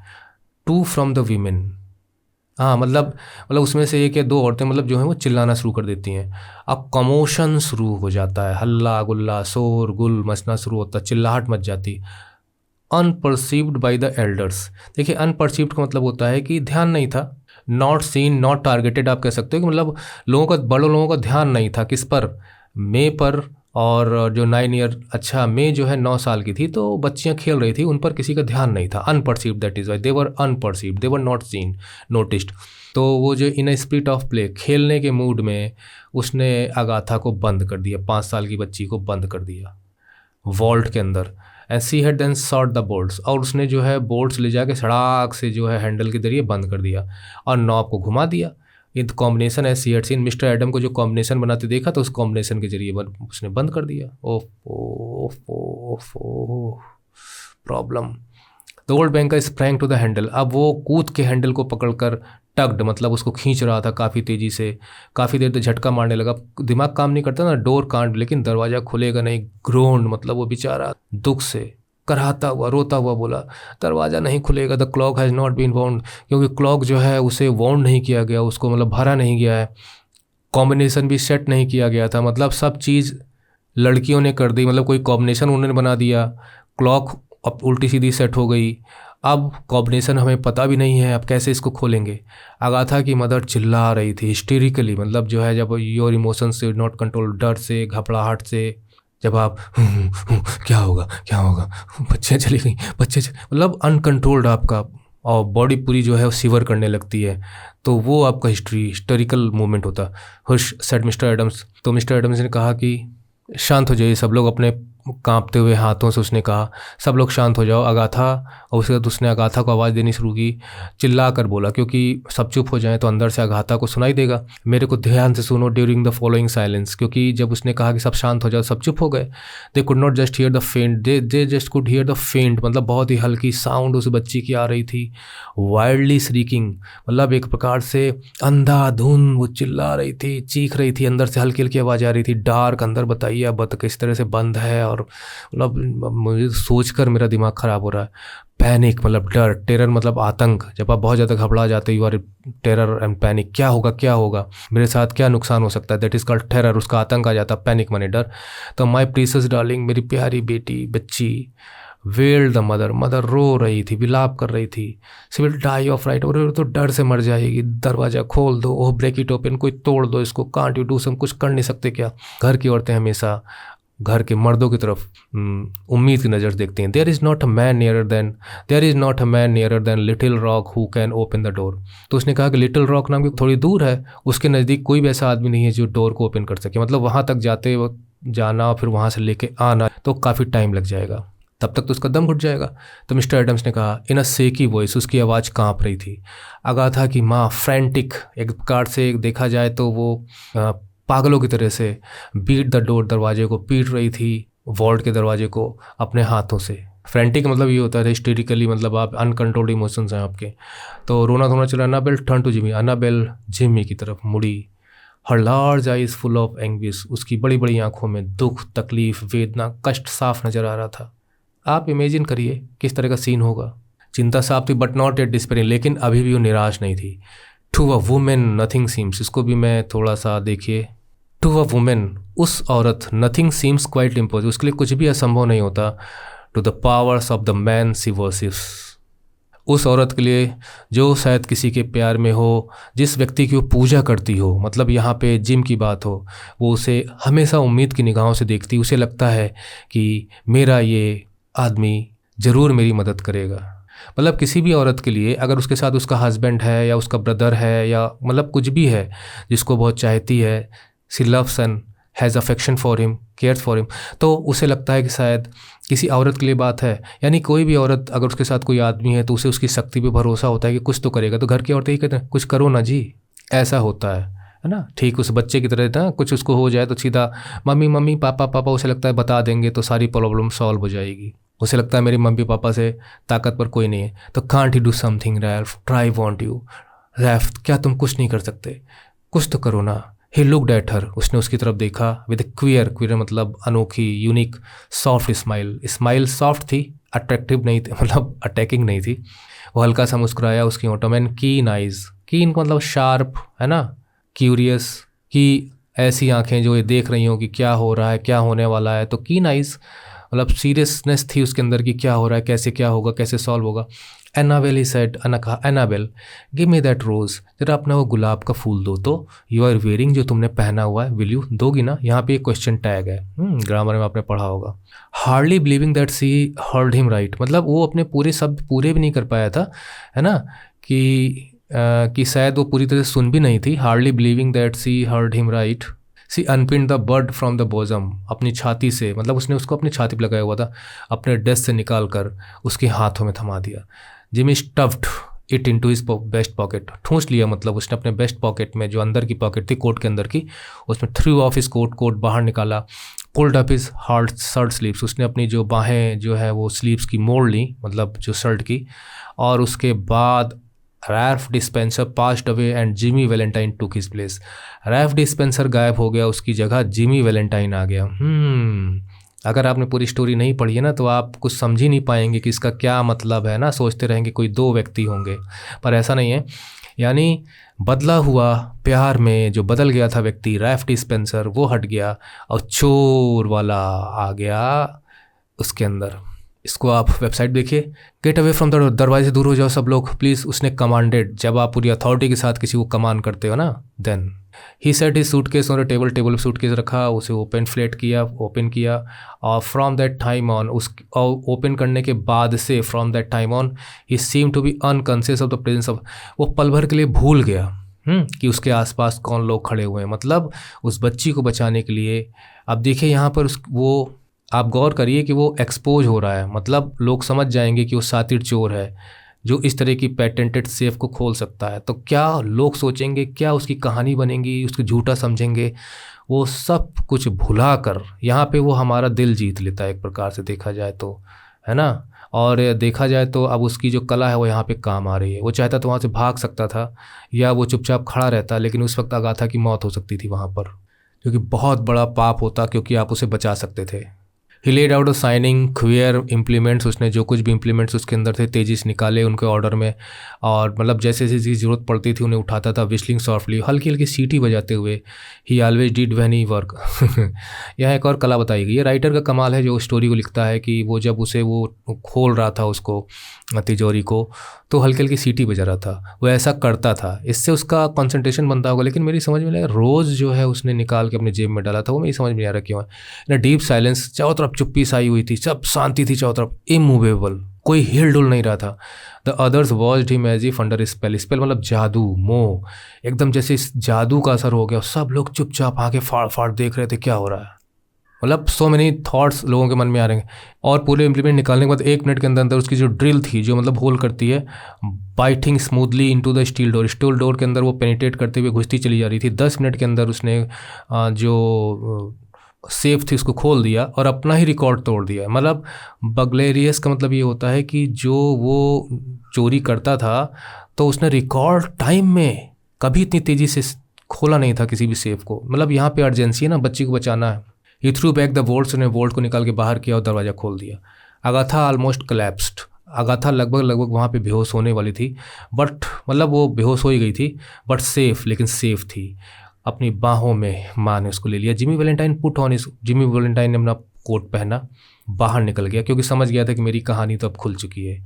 2 फ्रॉम द वीमेन, हाँ मतलब उसमें से 1 या 2 औरतें मतलब जो है वो चिल्लाना शुरू कर देती हैं। अब कमोशन शुरू हो जाता है, हल्ला गुल्ला, शोर गुल मचना शुरू होता है, चिल्लाहट मच जाती। अनपरसीव्ड बाय द एल्डर्स, देखिए अनपरसीव्ड का मतलब होता है कि ध्यान नहीं था, नॉट सीन नॉट टारगेटेड, आप कह सकते हो कि मतलब बड़े लोगों का ध्यान नहीं था किस पर, मे पर। और जो 9 ईयर, अच्छा मे जो है 9 साल की थी, तो बच्चियां खेल रही थी, उन पर किसी का ध्यान नहीं था। Unperceived, that is why they were unperceived, they were not seen noticed. तो वो जो in a spirit of play, खेलने के मूड में, उसने अगाथा को बंद कर दिया, 5 साल की बच्ची को बंद कर दिया वॉल्ट के अंदर। And she had then shot the bolts, और उसने जो है बोल्ट्स ले जाके सड़ाक से जो है हैंडल के जरिए बंद कर दिया और नॉब को घुमा दिया। In combination as she had seen, mister Adam को जो कॉम्बिनेशन बनाते देखा तो उस कॉम्बिनेशन के जरिए उसने बंद कर दिया। ओफ ओफ problem. The old banker sprang to the handle, अब वो कूद के हैंडल को पकड़कर टग्ड, मतलब उसको खींच रहा था काफ़ी तेज़ी से, काफ़ी देर तक झटका मारने लगा। दिमाग काम नहीं करता ना, डोर कांट, लेकिन दरवाज़ा खुलेगा नहीं। ग्रोन्ड, मतलब वो बेचारा दुख से कराहता हुआ, रोता हुआ बोला, दरवाज़ा नहीं खुलेगा। The clock has not been wound, क्योंकि क्लॉक जो है उसे वाउंड नहीं किया गया, उसको मतलब भरा नहीं गया है, कॉम्बिनेशन भी सेट नहीं किया गया था। मतलब सब चीज़ लड़कियों ने कर दी, मतलब कोई कॉम्बिनेशन उन्होंने बना दिया, क्लॉक अब उल्टी सीधी सेट हो गई। अब कॉम्बिनेशन हमें पता भी नहीं है, अब कैसे इसको खोलेंगे। अगाथा की मदर चिल्ला रही थी हिस्टेरिकली, मतलब जो है जब योर इमोशन से नॉट कंट्रोल, डर से, घबराहट से, जब आप क्या होगा क्या होगा, बच्चे चली गई, मतलब अनकंट्रोल्ड आपका, और बॉडी पूरी जो है वो शिवर करने लगती है, तो वो आपका हिस्टोरिकल मूवमेंट होता। हुश सेड मिस्टर एडम्स, तो मिस्टर एडम्स ने कहा कि शांत हो जाइए सब लोग, अपने कांपते हुए हाथों से उसने कहा, सब लोग शांत हो जाओ अगाथा। और उसके बाद उसने अगाथा को आवाज़ देनी शुरू की, चिल्ला कर बोला, क्योंकि सब चुप हो जाएं तो अंदर से अगाथा को सुनाई देगा, मेरे को ध्यान से सुनो ड्यूरिंग द फॉलोइंग साइलेंस। क्योंकि जब उसने कहा कि सब शांत हो जाओ, सब चुप हो गए। They could not just here the फेंट, they just could hear the फेंट, मतलब बहुत ही हल्की साउंड उस बच्ची की आ रही थी। वाइल्डली श्रीकिंग, मतलब एक प्रकार से अंधाधुन वो चिल्ला रही थी, चीख रही थी, अंदर से हल्की हल्की आवाज़ आ रही थी। डार्क, अंदर बताइए अब किस तरह से बंद है, और मतलब मुझे सोचकर मेरा दिमाग ख़राब हो रहा है। पैनिक मतलब डर, टेरर मतलब आतंक, जब आप बहुत ज़्यादा घबरा जाते हो, और टेरर एंड पैनिक, क्या होगा क्या होगा, मेरे साथ क्या नुकसान हो सकता है, दैट इज़ कॉल्ड टेरर, उसका आतंक आ जाता, पैनिक माने डर। तो माई प्रीसियस डार्लिंग, मेरी प्यारी बेटी, बच्ची, वेल्ड द मदर, मदर रो रही थी, विलाप कर रही थी। सी विल डाई ऑफ राइट, और तो डर से मर जाएगी, दरवाज़ा खोल दो, ओह ब्रेक इट ओपन, कोई तोड़ दो इसको, कांट यू डू सम, कुछ कर नहीं सकते क्या। घर की औरतें हमेशा घर के मर्दों की तरफ उम्मीद की नज़र देखती हैं। There is not a man nearer than Little Rock who can open the door. तो उसने कहा कि लिटिल रॉक नाम की थोड़ी दूर है, उसके नज़दीक कोई भी ऐसा आदमी नहीं है जो डोर को ओपन कर सके। मतलब वहाँ तक जाते वक्त जाना, फिर वहाँ से लेके आना तो काफ़ी टाइम लग जाएगा, तब तक तो उसका दम घुट जाएगा। तो मिस्टर एडम्स ने कहा इन अ सेकी वॉइस, उसकी आवाज़ काँप रही थी। अगाथा की माँ फ्रेंटिक, एक प्रकार से देखा जाए तो वो पागलों की तरह से बीट द डोर, दरवाजे को पीट रही थी, वॉल्ट के दरवाजे को अपने हाथों से। फ्रेंटिक मतलब ये होता है हिस्टेरिकली, मतलब आप अनकंट्रोल्ड इमोशंस हैं आपके। तो रोना धोना चला। Annabel turn to Jimmy, Annabel Jimmy की तरफ मुड़ी। Her large eyes full of anguish, उसकी बड़ी बड़ी आंखों में दुख, तकलीफ, वेदना, कष्ट साफ नजर आ रहा था। आप इमेजिन करिए किस तरह का सीन होगा। चिंता साफ थी बट नॉट येट डिस्पेयरिंग, लेकिन अभी भी वो निराश नहीं थी। To a woman nothing seems, इसको भी मैं थोड़ा सा देखिए। टू अ वुमेन, उस औरत, नथिंग सीम्स क्वाइट इम्पॉसिबल, उसके लिए कुछ भी असंभव नहीं होता। To the powers of the man she worships, उस औरत के लिए जो शायद किसी के प्यार में हो, जिस व्यक्ति की वो पूजा करती हो, मतलब यहाँ पे जिम की बात हो, वो उसे हमेशा उम्मीद की निगाहों से देखती, उसे लगता है कि मेरा ये आदमी ज़रूर मेरी मदद करेगा। मतलब किसी भी औरत के लिए अगर उसके साथ उसका हस्बैंड है या उसका ब्रदर है या मतलब कुछ भी है जिसको बहुत चाहती है, she loves and has affection for him, cares for him, तो उसे लगता है कि शायद किसी औरत के लिए बात है। यानी कोई भी औरत अगर उसके साथ कोई आदमी है तो उसे उसकी शक्ति पे भरोसा होता है कि कुछ तो करेगा। तो घर की औरतें ही कहते हैं कुछ करो ना जी, ऐसा होता है ना। ठीक उस बच्चे की तरह था, कुछ उसको हो जाए तो सीधा मम्मी मम्मी पापा पापा, उसे लगता है बता देंगे तो सारी प्रॉब्लम सॉल्व हो जाएगी। उसे लगता है मेरे मम्मी पापा से ताकतवर कोई नहीं है। तो can't you do something Ralph, try want you Ralph, क्या तुम कुछ नहीं कर सकते, कुछ तो करो ना। ही लुक्ड एट हर, उसने उसकी तरफ देखा विद क्वियर मतलब अनोखी, यूनिक, सॉफ्ट स्माइल सॉफ्ट थी, अट्रैक्टिव नहीं थी, मतलब अटैकिंग नहीं थी। वो हल्का सा मुस्कुराया उसकी होंठों में। कीन आइज, कीन मतलब शार्प है ना, क्यूरियस, की ऐसी आंखें जो ये देख रही हों कि क्या हो रहा है, क्या होने वाला है। तो कीन आइज मतलब सीरियसनेस थी उसके अंदर कि क्या हो रहा है, कैसे क्या होगा, कैसे सॉल्व होगा। एनाबेल ही सेड, अना कहा एनाबेल गिव मी दैट रोज़, जरा अपना वो गुलाब का फूल दो तो। यू आर वेयरिंग, जो तुमने पहना हुआ है, विल यू, दोगी ना। यहाँ पे एक क्वेश्चन टैग है, ग्रामर में आपने पढ़ा होगा। Hardly believing that she heard him right, मतलब वो अपने पूरे शब्द पूरे भी नहीं कर पाया था, है ना, कि शायद वो पूरी तरह से सुन भी नहीं थी। Hardly believing that she heard him right, she unpin the bird from the bosom, अपनी छाती से, मतलब उसने उसको अपनी छाती पर लगाया हुआ था, अपने डेस्क से निकाल कर उसके हाथों में थमा दिया। Jimmy stuffed it into his vest pocket, ठूंस लिया, मतलब उसने अपने बेस्ट पॉकेट में, जो अंदर की पॉकेट थी कोट के अंदर की, उसमें थ्रू ऑफ हिज कोट बाहर निकाला। Pulled up his hard shirt sleeves, उसने अपनी जो बाहें जो है वो स्लीव्स की मोड़ ली, मतलब जो शर्ट की। और उसके बाद Ralph dispenser passed away and Jimmy Valentine took his place, Ralph dispenser गायब हो गया, उसकी जगह जिमी वैलेंटाइन आ गया। अगर आपने पूरी स्टोरी नहीं पढ़ी है ना तो आप कुछ समझ ही नहीं पाएंगे कि इसका क्या मतलब है ना, सोचते रहेंगे कोई दो व्यक्ति होंगे, पर ऐसा नहीं है। यानी बदला हुआ प्यार में जो बदल गया था व्यक्ति, रैल्फ डिस्पेंसर, वो हट गया और चोर वाला आ गया उसके अंदर। इसको आप वेबसाइट देखिए, गेट अवे फ्रॉम द, दरवाजे से दूर हो जाओ सब लोग प्लीज़, उसने कमांडेड। जब आप पूरी अथॉरिटी के साथ किसी को कमांड करते हो ना, then he set his suitcase on a table पे सूटकेस रखा, उसे ओपन किया और फ्रॉम दैट टाइम ऑन, उस ओपन करने के बाद से from that time on he seem to be unconscious of the presence of, वो पल भर के लिए भूल गया कि उसके आसपास कौन लोग खड़े हुए हैं। मतलब उस बच्ची को बचाने के लिए, अब देखिए यहाँ पर वो आप गौर करिए कि वो एक्सपोज हो रहा है, मतलब लोग समझ जाएंगे कि वो सातिर चोर है जो इस तरह की पेटेंटेड सेफ को खोल सकता है। तो क्या लोग सोचेंगे, क्या उसकी कहानी बनेगी, उसको झूठा समझेंगे। वो सब कुछ भुला कर यहाँ पे वो हमारा दिल जीत लेता है एक प्रकार से देखा जाए तो, है ना। और देखा जाए तो अब उसकी जो कला है वो यहाँ पे काम आ रही है। वो चाहता तो वहाँ से भाग सकता था या वो चुपचाप खड़ा रहता, लेकिन उस वक्त अगाथा की मौत हो सकती थी वहाँ पर, क्योंकि बहुत बड़ा पाप होता, क्योंकि आप उसे बचा सकते थे। He laid out a shining queer implements, उसने जो कुछ भी इम्प्लीमेंट्स उसके अंदर थे तेजी से निकाले उनके ऑर्डर में, और मतलब जैसे जैसी ज़रूरत पड़ती थी उन्हें उठाता था, विस्लिंग सॉफ्टली, हल्की हल्की सीटी बजाते हुए। ही always did when he work. यहाँ एक और कला बताई गई है, राइटर का कमाल है जो स्टोरी को लिखता है कि वो जब उसे वो खोल रहा था उसको तिजोरी को, तो हल्की हल्की सीटी बजा रहा था, वो ऐसा करता था, इससे उसका कंसंट्रेशन बनता होगा। लेकिन मेरी समझ में नहीं आया, रोज़ जो है उसने निकाल के अपने जेब में डाला था, वो मेरी समझ में नहीं आ रहा क्यों है। ना डीप साइलेंस, चारों तरफ चुप्पी छाई हुई थी, सब शांति थी चारों तरफ, इमूवेबल, कोई हिल डुल नहीं रहा था। The others watched him as if under spell, spell मतलब जादू, मोह, एकदम जैसे इस जादू का असर हो गया। सब लोग चुपचाप आके फाड़ फाड़ देख रहे थे क्या हो रहा है। मतलब सो मेनी थॉट्स लोगों के मन में आ रहे हैं। और पूरे इम्प्लीमेंट निकालने के बाद 1 मिनट के अंदर अंदर उसकी जो ड्रिल थी, जो मतलब होल करती है, biting smoothly into the steel door के अंदर वो पेनिट्रेट करते हुए घुसती चली जा रही थी। 10 मिनट के अंदर उसने जो सेफ थी उसको खोल दिया और अपना ही रिकॉर्ड तोड़ दिया। मतलब बगलेरियस का मतलब ये होता है कि जो वो चोरी करता था तो उसने रिकॉर्ड टाइम में कभी इतनी तेज़ी से खोला नहीं था किसी भी सेफ को। मतलब यहाँ पे अर्जेंसी है ना, बच्ची को बचाना है। ही थ्रू बैक द वोल्ट्स, ने वोल्ट को निकाल के बाहर किया और दरवाज़ा खोल दिया। अगाथा ऑलमोस्ट कोलैप्स्ड, अगाथा लगभग वहाँ पे बेहोश होने वाली थी, बट मतलब वो बेहोश हो ही गई थी, बट सेफ, लेकिन सेफ थी। अपनी बाहों में माँ ने उसको ले लिया। जिमी वैलेंटाइन पुट ऑन इस, जिमी वैलेंटाइन ने अपना कोट पहना, बाहर निकल गया, क्योंकि समझ गया था कि मेरी कहानी तो अब खुल चुकी है।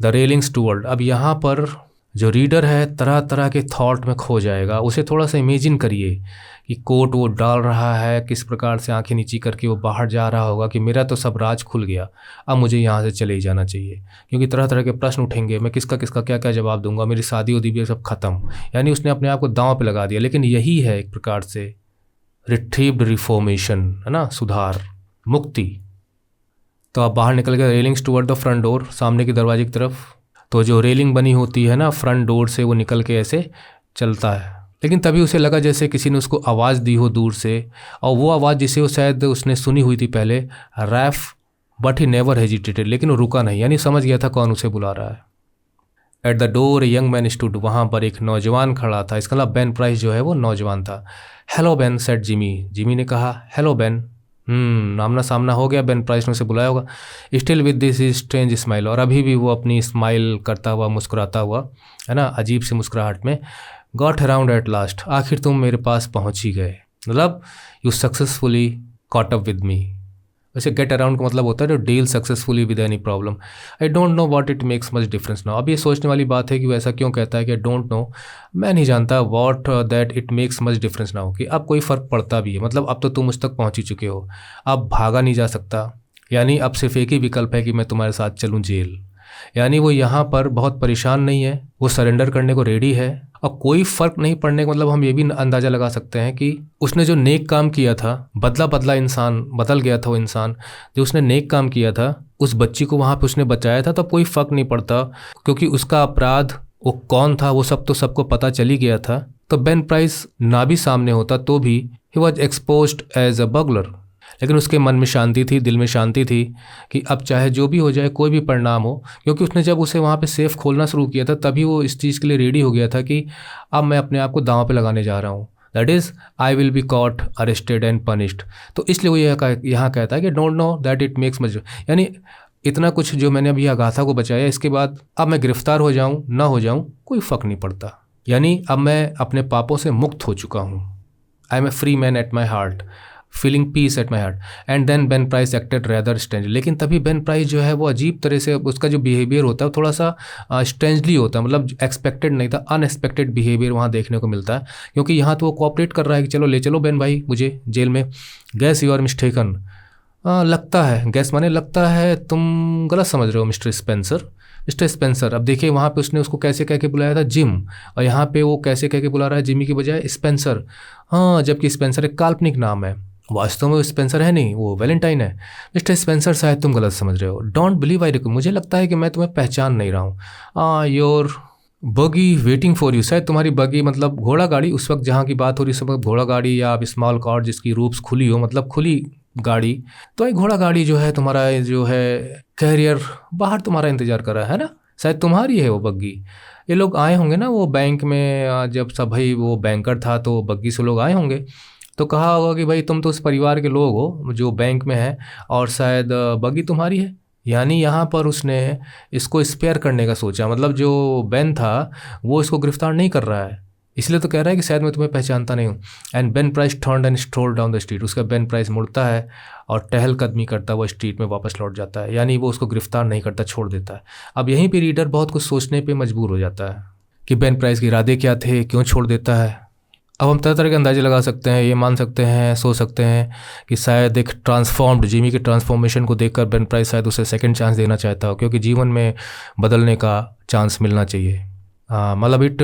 द रेलिंग्स टूवर्ड, अब यहाँ पर जो रीडर है तरह तरह के थॉट में खो जाएगा। उसे थोड़ा सा इमेजिन करिए कि कोट वो डाल रहा है, किस प्रकार से आंखें नीची करके वो बाहर जा रहा होगा कि मेरा तो सब राज खुल गया, अब मुझे यहाँ से चले ही जाना चाहिए, क्योंकि तरह तरह के प्रश्न उठेंगे, मैं किसका किसका क्या क्या जवाब दूंगा, मेरी शादी उदी भी सब खत्म। यानी उसने अपने आप को दांव पे लगा दिया। लेकिन यही है एक प्रकार से रिट्रीव्ड रिफॉर्मेशन, है ना, सुधार, मुक्ति। तो आप बाहर निकल गए, railings toward the front door, सामने की दरवाजे की तरफ। तो जो रेलिंग बनी होती है ना फ्रंट डोर से, वो निकल के ऐसे चलता है। लेकिन तभी उसे लगा जैसे किसी ने उसको आवाज़ दी हो दूर से, और वो आवाज़ जिसे वो शायद उसने सुनी हुई थी पहले, रैफ, बट ही नेवर हेजिटेटेड, लेकिन वो रुका नहीं, यानी समझ गया था कौन उसे बुला रहा है। At the door a young man stood, वहाँ पर एक नौजवान खड़ा था। इसका मतलब बेन प्राइस जो है वो नौजवान था। Hello Ben said Jimmy, Jimmy ने कहा हेलो बेन। आमना सामना हो गया, बेन प्राइस ने उसे बुलाया होगा। Still with this strange smile, और अभी भी वो अपनी स्माइल करता हुआ, मुस्कुराता हुआ, है ना, अजीब सी मुस्कुराहट में। गॉट अराउंड एट लास्ट, आखिर तुम मेरे पास पहुंच ही गए, मतलब you successfully caught up with me. वैसे गेट अराउंड का मतलब होता है to deal successfully with any problem. I don't know what it makes much difference now. अब ये सोचने वाली बात है कि वो ऐसा क्यों कहता है कि आई डोंट नो, मैं नहीं जानता, what that it makes much difference now, कि अब कोई फ़र्क पड़ता भी है। मतलब अब तो तुम मुझ तक पहुँच ही चुके हो, अब भागा नहीं जा सकता, यानी अब सिर्फ एक ही विकल्प है कि मैं तुम्हारे साथ चलूँ जेल। यानी वो यहाँ पर बहुत परेशान नहीं है, वो सरेंडर करने को रेडी है, और कोई फ़र्क नहीं पड़ने का मतलब हम ये भी अंदाज़ा लगा सकते हैं कि उसने जो नेक काम किया था, बदला इंसान बदल गया था। वो इंसान जो उसने नेक काम किया था, उस बच्ची को वहाँ पे उसने बचाया था, तो कोई फ़र्क नहीं पड़ता, क्योंकि उसका अपराध वो कौन था वो सब तो सबको पता चल ही गया था। तो बेन प्राइस ना भी सामने होता तो भी he was exposed as a burglar. लेकिन उसके मन में शांति थी, दिल में शांति थी कि अब चाहे जो भी हो जाए, कोई भी परिणाम हो, क्योंकि उसने जब उसे वहाँ पे सेफ खोलना शुरू किया था तभी वो इस चीज़ के लिए रेडी हो गया था कि अब मैं अपने आप को दांव पे लगाने जा रहा हूँ, that is I will be caught, arrested and punished. तो इसलिए वो यहाँ कहता है कि don't know that it makes much, यानी इतना कुछ जो मैंने अभी अगाथा को बचाया, इसके बाद अब मैं गिरफ्तार हो जाऊँ ना हो जाऊँ कोई फ़र्क नहीं पड़ता, यानी अब मैं अपने पापों से मुक्त हो चुका हूँ। I am a free man at my heart, feeling peace at my heart. And then Ben Price acted rather strange, लेकिन तभी बेन प्राइस जो है वो अजीब तरह से, उसका जो बिहेवियर होता है थोड़ा सा स्ट्रेंजली होता है, मतलब एक्सपेक्टेड नहीं था, अनएक्सपेक्टेड बिहेवियर वहाँ देखने को मिलता है। क्योंकि यहाँ तो वो कोऑपरेट कर रहा है कि चलो ले चलो बेन भाई मुझे जेल में, गैस यू आर मिस्टेकन, लगता है, गैस माने लगता है तुम गलत समझ रहे हो मिस्टर स्पेंसर, मिस्टर स्पेंसर। अब देखिए वहाँ पे उसने उसको कैसे कह के बुलाया था जिम, और यहाँ पे वो कैसे कह के बुला रहा है जिमी की बजाय स्पेंसर। हाँ, जबकि स्पेंसर एक काल्पनिक नाम है वास्तव में वो स्पेंसर है नहीं, वो वैलेंटाइन है। मिस्टर स्पेंसर शायद तुम गलत समझ रहे हो। डोंट बिलीव आई रिकॉल, मुझे लगता है कि मैं तुम्हें पहचान नहीं रहा हूँ। योर बगी वेटिंग फॉर यू, शायद तुम्हारी बगी मतलब घोड़ा गाड़ी, उस वक्त जहाँ की बात हो रही है उस वक्त घोड़ा गाड़ी या स्मॉल कार जिसकी रूप्स खुली हो, मतलब खुली गाड़ी। तो एक घोड़ा गाड़ी जो है तुम्हारा जो है कैरियर बाहर तुम्हारा इंतजार कर रहा है ना, शायद तुम्हारी है वो बग्गी। ये लोग आए होंगे ना वो बैंक में, जब सब भाई वो बैंकर था तो बग्गी से लोग आए होंगे, तो कहा होगा कि भाई तुम तो उस परिवार के लोग हो जो बैंक में है और शायद बग्गी तुम्हारी है। यानी यहाँ पर उसने इसको स्पेयर करने का सोचा, मतलब जो बेन था वो इसको गिरफ्तार नहीं कर रहा है, इसलिए तो कह रहा है कि शायद मैं तुम्हें पहचानता नहीं हूँ। And Ben price turned and stroll down the street, उसका बेन प्राइस मुड़ता है और टहलकदमी करता हुआ स्ट्रीट में वापस लौट जाता है, यानी वो उसको गिरफ्तार नहीं करता, छोड़ देता है। अब यहीं पे रीडर बहुत कुछ सोचने पे मजबूर हो जाता है कि बेन प्राइस के इरादे क्या थे, क्यों छोड़ देता है। अब हम तरह तरह के अंदाजे लगा सकते हैं, ये मान सकते हैं, सोच सकते हैं कि शायद एक ट्रांसफॉर्म्ड जिमी के ट्रांसफॉर्मेशन को देखकर बेन प्राइस शायद उसे सेकंड चांस देना चाहता हो, क्योंकि जीवन में बदलने का चांस मिलना चाहिए। मतलब it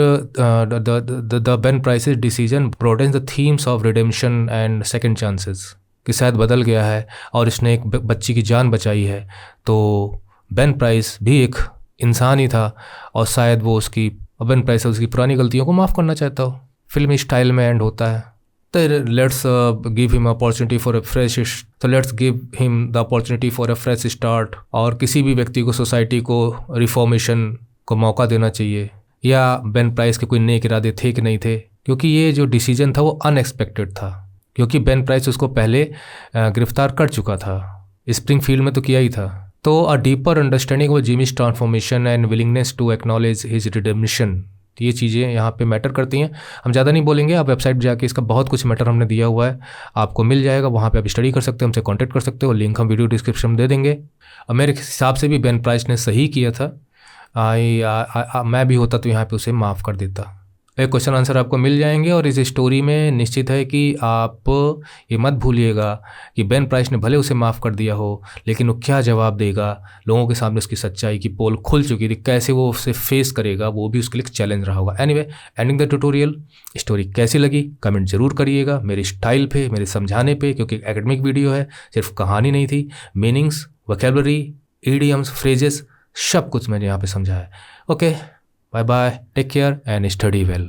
the Ben price decision broadens the themes of redemption and second chances, कि शायद बदल गया है और इसने एक बच्ची की जान बचाई है, तो बेन प्राइस भी एक इंसान ही था और शायद वो उसकी बेन प्राइस उसकी पुरानी गलतियों को माफ़ करना चाहता हो। फिल्मी स्टाइल में एंड होता है। तो let's give him opportunity for a fresh, तो let's give him the opportunity for a fresh start. और किसी भी व्यक्ति को, सोसाइटी को रिफॉर्मेशन को मौका देना चाहिए। या बेन प्राइस के कोई नेक इरादे थे कि नहीं थे, क्योंकि ये जो डिसीजन था वो अनएक्सपेक्टेड था, क्योंकि बेन प्राइस उसको पहले गिरफ्तार कर चुका था, स्प्रिंगफील्ड में तो किया ही था। तो a deeper understanding of Jimmy's transformation and willingness to acknowledge his redemption, ये चीज़ें यहाँ पे मैटर करती हैं। हम ज़्यादा नहीं बोलेंगे, आप वेबसाइट जाके इसका बहुत कुछ मैटर हमने दिया हुआ है, आपको मिल जाएगा, वहाँ पे आप स्टडी कर सकते हो, हमसे कांटेक्ट कर सकते हो, लिंक हम वीडियो डिस्क्रिप्शन में दे देंगे। और मेरे हिसाब से भी बेन प्राइस ने सही किया था। मैं भी होता तो यहाँ पे उसे माफ़ कर देता। एक क्वेश्चन आंसर आपको मिल जाएंगे और इस स्टोरी में निश्चित है कि आप ये मत भूलिएगा कि बेन प्राइस ने भले उसे माफ़ कर दिया हो, लेकिन वो क्या जवाब देगा लोगों के सामने, उसकी सच्चाई की पोल खुल चुकी थी, कैसे वो उसे फेस करेगा वो भी उसके लिए चैलेंज रहा होगा। Anyway, ending the tutorial, story कैसी लगी कमेंट जरूर करिएगा, मेरे स्टाइल पे, मेरे समझाने पे, क्योंकि एकेडमिक वीडियो है, सिर्फ कहानी नहीं थी, मीनिंग्स, वोकैबुलरी, इडियम्स, फ्रेजेस, सब कुछ मैंने यहाँ पे समझा है। Okay, bye bye, take care and study well.